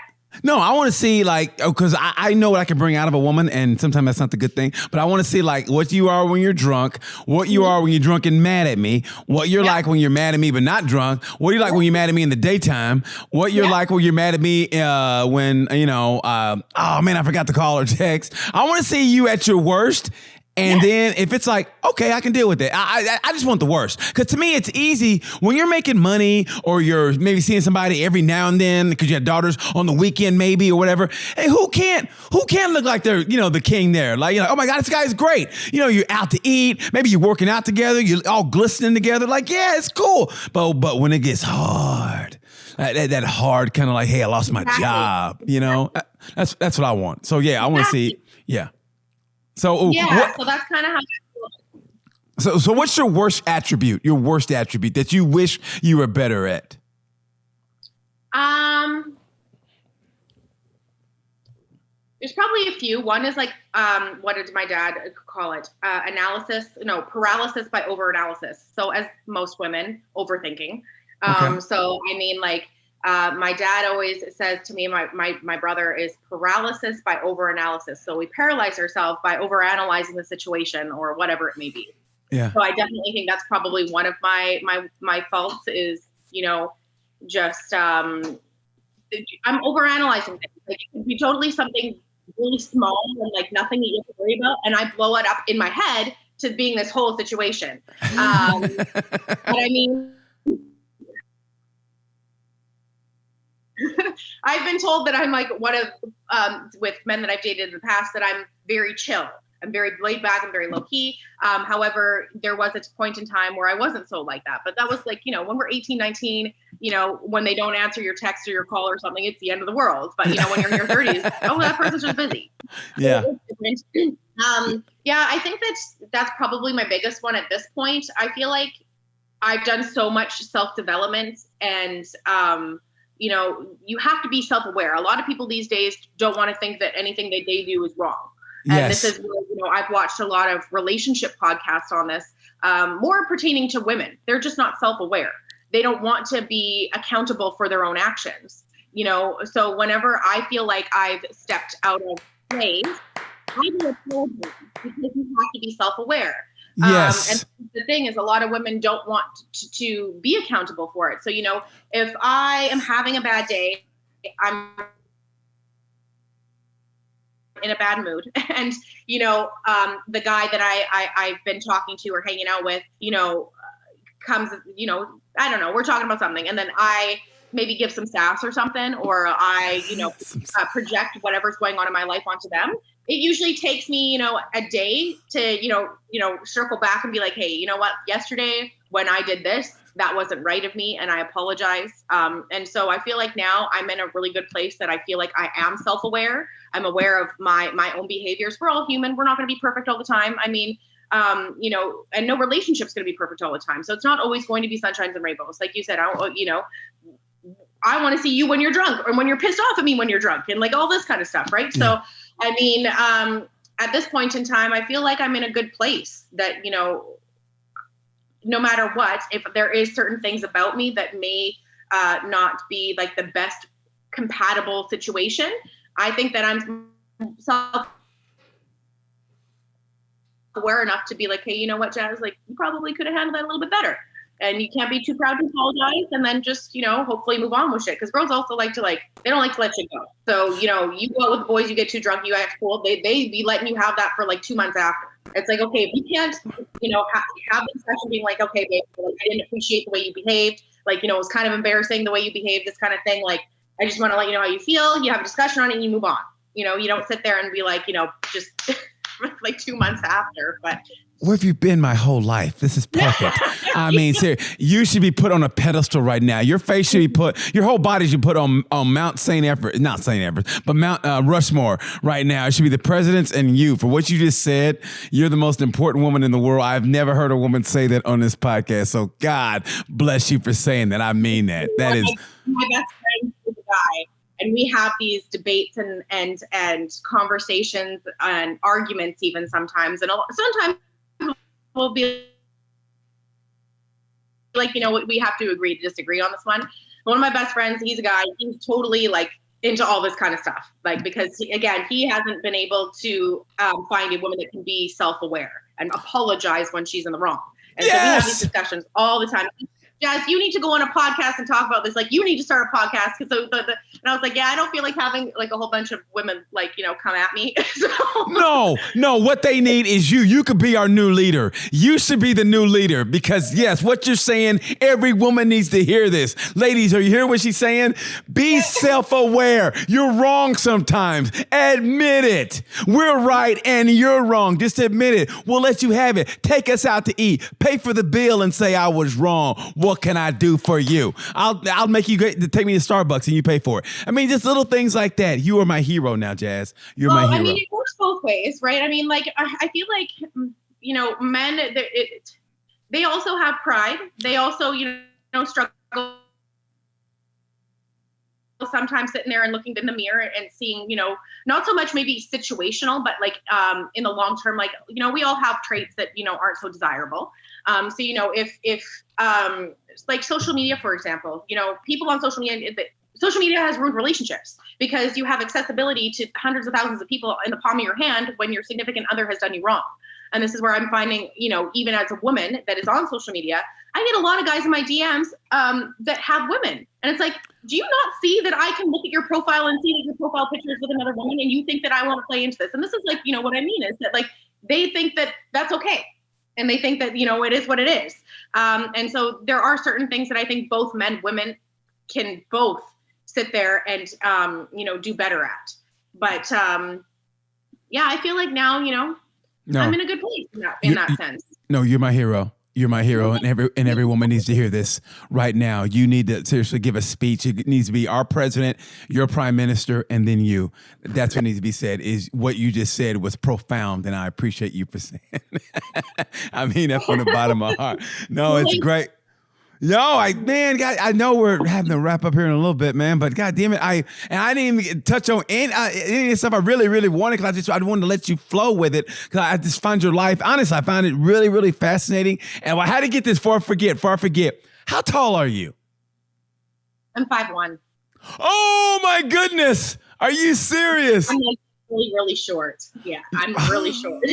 No, I want to see like, because I know what I can bring out of a woman, and sometimes that's not the good thing, but I want to see like what you are when you're drunk, what you are when you're drunk and mad at me, what you're like when you're mad at me but not drunk, what you're like when you're mad at me in the daytime, what you're like when you're mad at me when, oh man, I forgot to call or text. I want to see you at your worst. And then if it's like, okay, I can deal with it. I just want the worst. Because to me, it's easy when you're making money or you're maybe seeing somebody every now and then because you have daughters on the weekend maybe or whatever. Hey, who can't look like they're, the king there? Like, oh my God, this guy's great. You're out to eat. Maybe you're working out together. You're all glistening together. Like, yeah, it's cool. But when it gets hard, that hard kind of like, hey, I lost my job. That's what I want. So yeah, I want to see. Yeah. So so that's kind of how. So what's your worst attribute? Your worst attribute that you wish you were better at? There's probably a few. One is like, what did my dad call it? Paralysis by overanalysis. So as most women, overthinking. So I mean, like. My dad always says to me, my brother, is paralysis by overanalysis. So we paralyze ourselves by overanalyzing the situation or whatever it may be. Yeah. So I definitely think that's probably one of my faults is, just I'm overanalyzing things. Like it could be totally something really small and like nothing that you have to worry about, and I blow it up in my head to being this whole situation. But I mean. I've been told that I'm like one of, with men that I've dated in the past, that I'm very chill. I'm very laid back. I'm very low key. However, there was a point in time where I wasn't so like that. But that was like, when we're 18, 19, when they don't answer your text or your call or something, it's the end of the world. But, when you're in your 30s, oh, that person's just busy. Yeah. I think that's probably my biggest one at this point. I feel like I've done so much self-development and, you have to be self-aware. A lot of people these days don't want to think that anything that they do is wrong. And this is where, I've watched a lot of relationship podcasts on this. more pertaining to women. They're just not self-aware. They don't want to be accountable for their own actions. So whenever I feel like I've stepped out of place, I do apologize because you have to be self-aware. Yes. And the thing is, a lot of women don't want to be accountable for it. So, if I am having a bad day, I'm in a bad mood, and the guy that I've been talking to or hanging out with, comes, I don't know, we're talking about something, and then I maybe give some sass or something, or I, project whatever's going on in my life onto them. It usually takes me, a day to, circle back and be like, hey, you know what? Yesterday when I did this, that wasn't right of me, and I apologize. And so I feel like now I'm in a really good place that I feel like I am self-aware. I'm aware of my own behaviors. We're all human. We're not going to be perfect all the time. I mean, and no relationship's going to be perfect all the time. So it's not always going to be sunshines and rainbows. Like you said, I want to see you when you're drunk, or when you're pissed off at me when you're drunk, and like all this kind of stuff. Right. Yeah. So, I mean, at this point in time, I feel like I'm in a good place that, no matter what, if there is certain things about me that may not be like the best compatible situation, I think that I'm self-aware enough to be like, hey, you know what, Jazz, like you probably could have handled that a little bit better. And you can't be too proud to apologize, and then just, hopefully move on with shit. Because girls also like to they don't like to let shit go. So, you go out with the boys, you get too drunk, you act cool. They be letting you have that for like 2 months after. It's like, okay, if you can't, have the discussion being like, okay, babe, like, I didn't appreciate the way you behaved. Like, it was kind of embarrassing the way you behaved, this kind of thing. Like, I just want to let you know how you feel. You have a discussion on it and you move on. You don't sit there and be like, just like 2 months after, but. Where have you been my whole life? This is perfect. I mean, seriously, you should be put on a pedestal right now. Your face should be put, your whole body should be put on Mount St. Everest, not St. Everest, but Mount Rushmore right now. It should be the presidents and you. For what you just said, you're the most important woman in the world. I've never heard a woman say that on this podcast. So God bless you for saying that. I mean that. That is. My best friend is a guy. And we have these debates and conversations and arguments even sometimes. And sometimes we'll be like, we have to agree to disagree on this one. One of my best friends, he's a guy, he's totally like into all this kind of stuff. Like, because again, he hasn't been able to find a woman that can be self-aware and apologize when she's in the wrong. And so we have these discussions all the time. Jazz, you need to go on a podcast and talk about this. Like, you need to start a podcast. And I was like, yeah, I don't feel like having like a whole bunch of women, like, come at me. No. What they need is you. You could be our new leader. You should be the new leader because, yes, what you're saying, every woman needs to hear this. Ladies, are you hearing what she's saying? Be self-aware. You're wrong sometimes. Admit it. We're right and you're wrong. Just admit it. We'll let you have it. Take us out to eat. Pay for the bill and say I was wrong. What can I do for you? I'll make you take me to Starbucks and you pay for it. I mean, just little things like that. You are my hero now, Jazz. You're my hero. I mean, it works both ways, right? I mean, like, I feel like, men, they also have pride. They also, struggle sometimes sitting there and looking in the mirror and seeing, not so much maybe situational, but like in the long term, like, we all have traits that, aren't so desirable. So, if like social media, for example, people on social media has ruined relationships because you have accessibility to hundreds of thousands of people in the palm of your hand when your significant other has done you wrong. And this is where I'm finding, even as a woman that is on social media, I get a lot of guys in my DMs that have women. And it's like, do you not see that I can look at your profile and see that your profile picture is with another woman and you think that I want to play into this? And this is like, what I mean is that like, they think that that's okay. And they think that, it is what it is. And so there are certain things that I think both men, women can both sit there and, do better at. But yeah, I feel like now, I'm in a good place in that sense. No, you're my hero. You're my hero, and every woman needs to hear this right now. You need to seriously give a speech. It needs to be our president, your prime minister, and then you. That's what needs to be said. Is what you just said was profound, and I appreciate you for saying. I mean that from the bottom of my heart. No, it's great. Yo, I know we're having to wrap up here in a little bit, man. But God damn it, I didn't even touch on any of the stuff I really, really wanted because I wanted to let you flow with it because I just find your life. Honestly, I found it really, really fascinating. And I had to get this before I forget. How tall are you? I'm 5'1". Oh my goodness! Are you serious? I'm like really, really short. Yeah, I'm really short.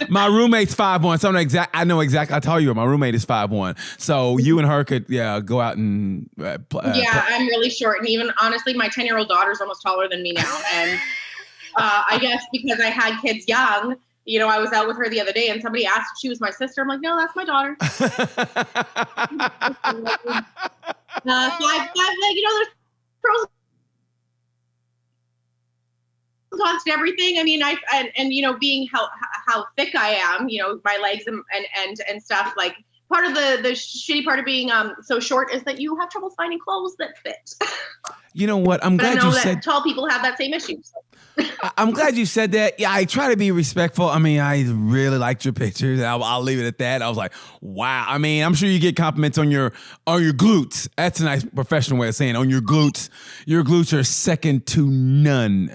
My roommate's 5'1", so I know exactly. I tell you, my roommate is 5'1", so you and her could go out and play. I'm really short, and even honestly, my 10-year-old daughter's almost taller than me now. And I guess because I had kids young, I was out with her the other day, and somebody asked if she was my sister. I'm like, no, that's my daughter. 5'5", there's pros and cons to everything. I mean, being how thick I am, my legs and stuff. Like, part of the shitty part of being so short is that you have trouble finding clothes that fit. You know what? I'm glad you said tall people have that same issue. So. I'm glad you said that. Yeah, I try to be respectful. I mean, I really liked your pictures. I'll leave it at that. I was like, wow. I mean, I'm sure you get compliments on your glutes. That's a nice professional way of saying it. On your glutes. Your glutes are second to none.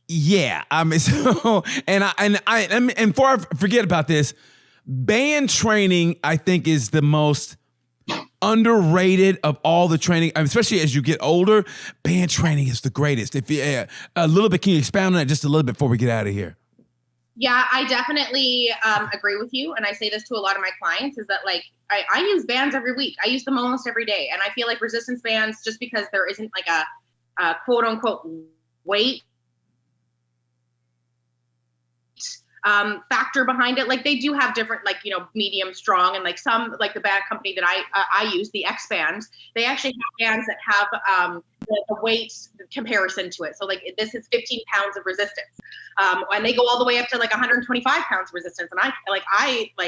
Yeah. I mean, so and before I forget about this, band training, I think, is the most underrated of all the training, especially as you get older. Band training is the greatest. If you a little bit, can you expound on that just a little bit before we get out of here? Yeah, I definitely agree with you, and I say this to a lot of my clients: is that like I use bands every week. I use them almost every day, and I feel like resistance bands, just because there isn't like a quote unquote weight factor behind it. Like, they do have different, like, medium, strong, and like some, like the band company that I use, the X bands, they actually have bands that have the weight comparison to it. So like, this is 15 pounds of resistance, and they go all the way up to like 125 pounds of resistance. And I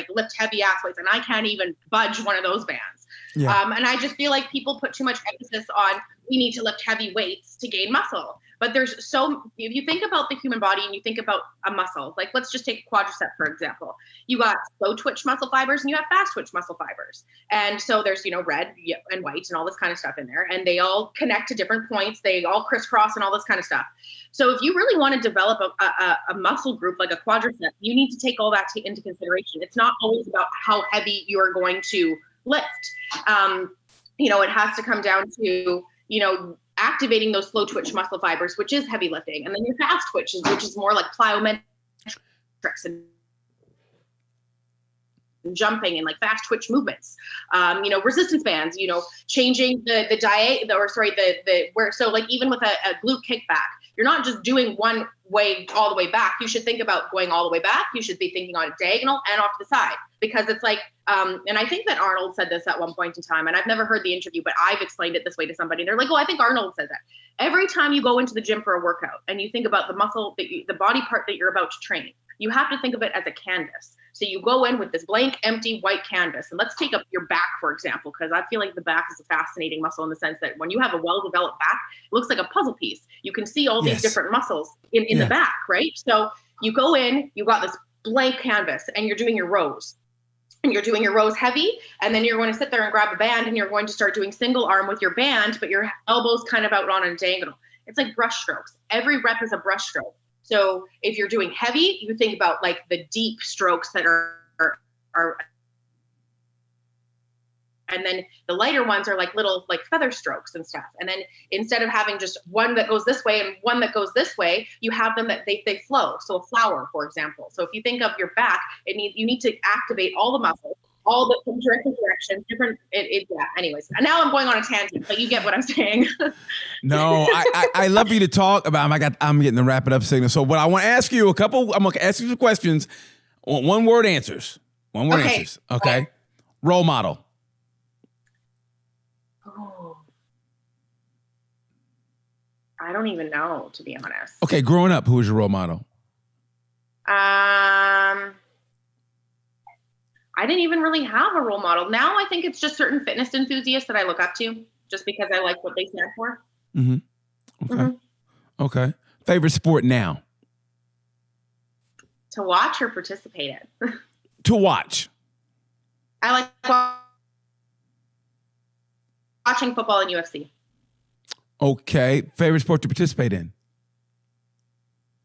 lift heavy ass weights, and I can't even budge one of those bands. Yeah. And I just feel like people put too much emphasis on, we need to lift heavy weights to gain muscle. But if you think about the human body and you think about a muscle, like, let's just take a quadricep, for example. You got slow twitch muscle fibers and you have fast twitch muscle fibers. And so there's, red and white and all this kind of stuff in there. And they all connect to different points. They all crisscross and all this kind of stuff. So if you really want to develop a muscle group like a quadricep, you need to take all that into consideration. It's not always about how heavy you are going to lift. It has to come down to, activating those slow twitch muscle fibers, which is heavy lifting. And then your fast twitch, which is more like plyometrics and jumping and like fast twitch movements. Resistance bands, changing the diet, so like, even with a glute kickback, you're not just doing one way all the way back. You should think about going all the way back. You should be thinking on a diagonal and off the side, because it's like, and I think that Arnold said this at one point in time, and I've never heard the interview, but I've explained it this way to somebody. They're like, oh, I think Arnold said that. Every time you go into the gym for a workout and you think about the muscle, the body part that you're about to train, you have to think of it as a canvas. So you go in with this blank, empty, white canvas. And let's take up your back, for example, because I feel like the back is a fascinating muscle in the sense that when you have a well-developed back, it looks like a puzzle piece. You can see all these different muscles in the back, right? So you go in, you got this blank canvas, and you're doing your rows. And you're doing your rows heavy, and then you're going to sit there and grab a band, and you're going to start doing single arm with your band, but your elbow's kind of out on a diagonal. It's like brush strokes. Every rep is a brush stroke. So if you're doing heavy, you think about like the deep strokes that are, and then the lighter ones are like little like feather strokes and stuff. And then instead of having just one that goes this way and one that goes this way, you have them that they flow. So a flower, for example. So if you think of your back, you need to activate all the muscles, all the different directions, anyways. And now I'm going on a tangent, but you get what I'm saying. No, I love you to talk about. I'm getting the wrap it up signal. So what I want to ask you I'm going to ask you some questions. One word answers. Answers. Okay. Role model. Oh, I don't even know, to be honest. Okay. Growing up, who was your role model? I didn't even really have a role model. Now I think it's just certain fitness enthusiasts that I look up to just because I like what they stand for. Mm-hmm. Okay. Mm-hmm. Okay. Favorite sport now? To watch or participate in? To watch. I like watching football and UFC. Okay. Favorite sport to participate in?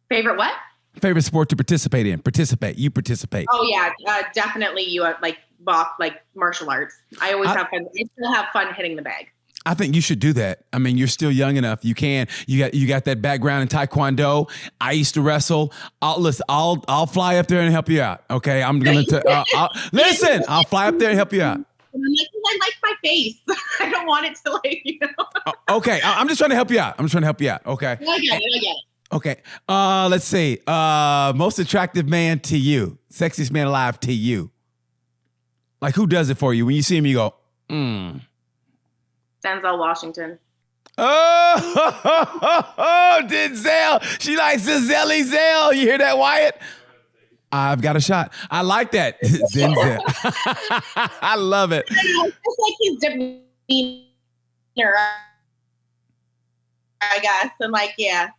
Favorite what? Favorite sport to participate in? You participate. Oh yeah, definitely. You like martial arts. I always have fun. I still have fun hitting the bag. I think you should do that. I mean, you're still young enough. You can. You got that background in Taekwondo. I used to wrestle. I'll fly up there and help you out. Okay, I'm gonna listen. I'll fly up there and help you out. I like my face. I don't want it to Okay, I'm just trying to help you out. Okay. I get it. Okay. Let's see. Most attractive man to you, sexiest man alive to you. Like, who does it for you when you see him? You go, Denzel Washington. Oh, Denzel. She likes the Zelly Zell. You hear that, Wyatt? I've got a shot. I like that. Denzel. I love it. It's like his demeanor, I guess. And yeah.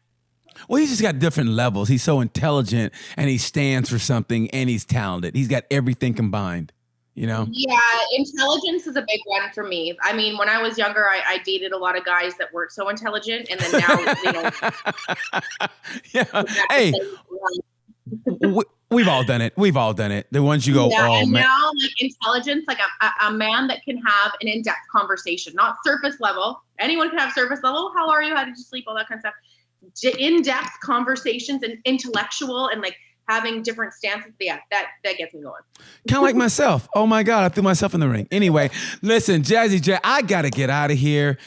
Well, he's just got different levels. He's so intelligent and he stands for something and he's talented. He's got everything combined. You know? Yeah, intelligence is a big one for me. I mean, when I was younger, I dated a lot of guys that weren't so intelligent, and then now, yeah. Hey, we've all done it. The ones you go, oh man. Now, intelligence, a man that can have an in-depth conversation, not surface level. Anyone can have surface level. How are you? How did you sleep? All that kind of stuff. In-depth conversations and intellectual and having different stances. Yeah, that gets me going. Kind of like myself. Oh my God, I threw myself in the ring. Anyway, listen, Jazzy J, I got to get out of here.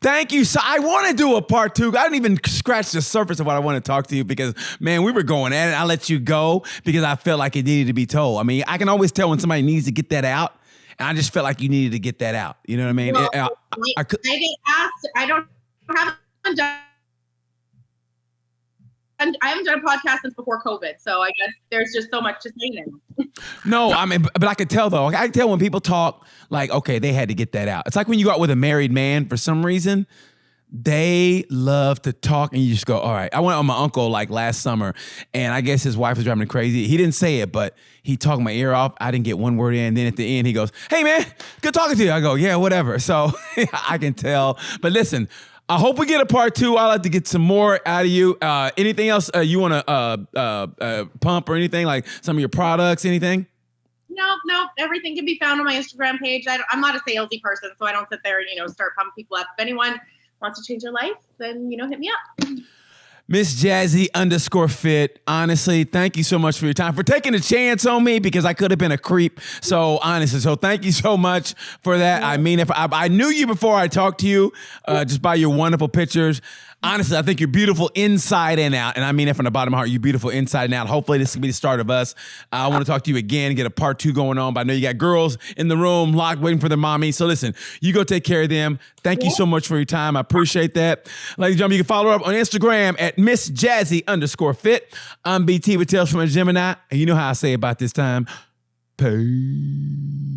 Thank you. So I want to do a part 2. I didn't even scratch the surface of what I want to talk to you because, man, we were going at it. I let you go because I felt like it needed to be told. I mean, I can always tell when somebody needs to get that out. And I just felt like you needed to get that out. You know what I mean? Well, I get asked, I haven't done a podcast since before COVID, so I guess there's just so much to say now. No, I mean, but I could tell though. I can tell when people talk okay, they had to get that out. It's like when you go out with a married man for some reason, they love to talk and you just go, all right. I went on my uncle last summer and I guess his wife was driving him crazy. He didn't say it, but he talked my ear off. I didn't get one word in. And then at the end, he goes, hey man, good talking to you. I go, yeah, whatever. So I can tell, but listen, I hope we get a part 2. I'd like to get some more out of you. Anything else you want to pump or anything, like some of your products, anything? No. Everything can be found on my Instagram page. I'm not a salesy person, so I don't sit there and, start pumping people up. If anyone wants to change their life, then, hit me up. Miss Jazzy _fit. Honestly, thank you so much for your time, for taking a chance on me because I could have been a creep. So honestly, thank you so much for that. I mean, if I knew you before I talked to you, just by your wonderful pictures. Honestly, I think you're beautiful inside and out. And I mean it from the bottom of my heart. You're beautiful inside and out. Hopefully this can be the start of us. I want to talk to you again, get a part 2 going on. But I know you got girls in the room locked, waiting for their mommy. So listen, you go take care of them. Thank you so much for your time. I appreciate that. Ladies and gentlemen, you can follow her up on Instagram at Miss Jazzy _fit. I'm BT with Tales from a Gemini. And you know how I say about this time. Peace.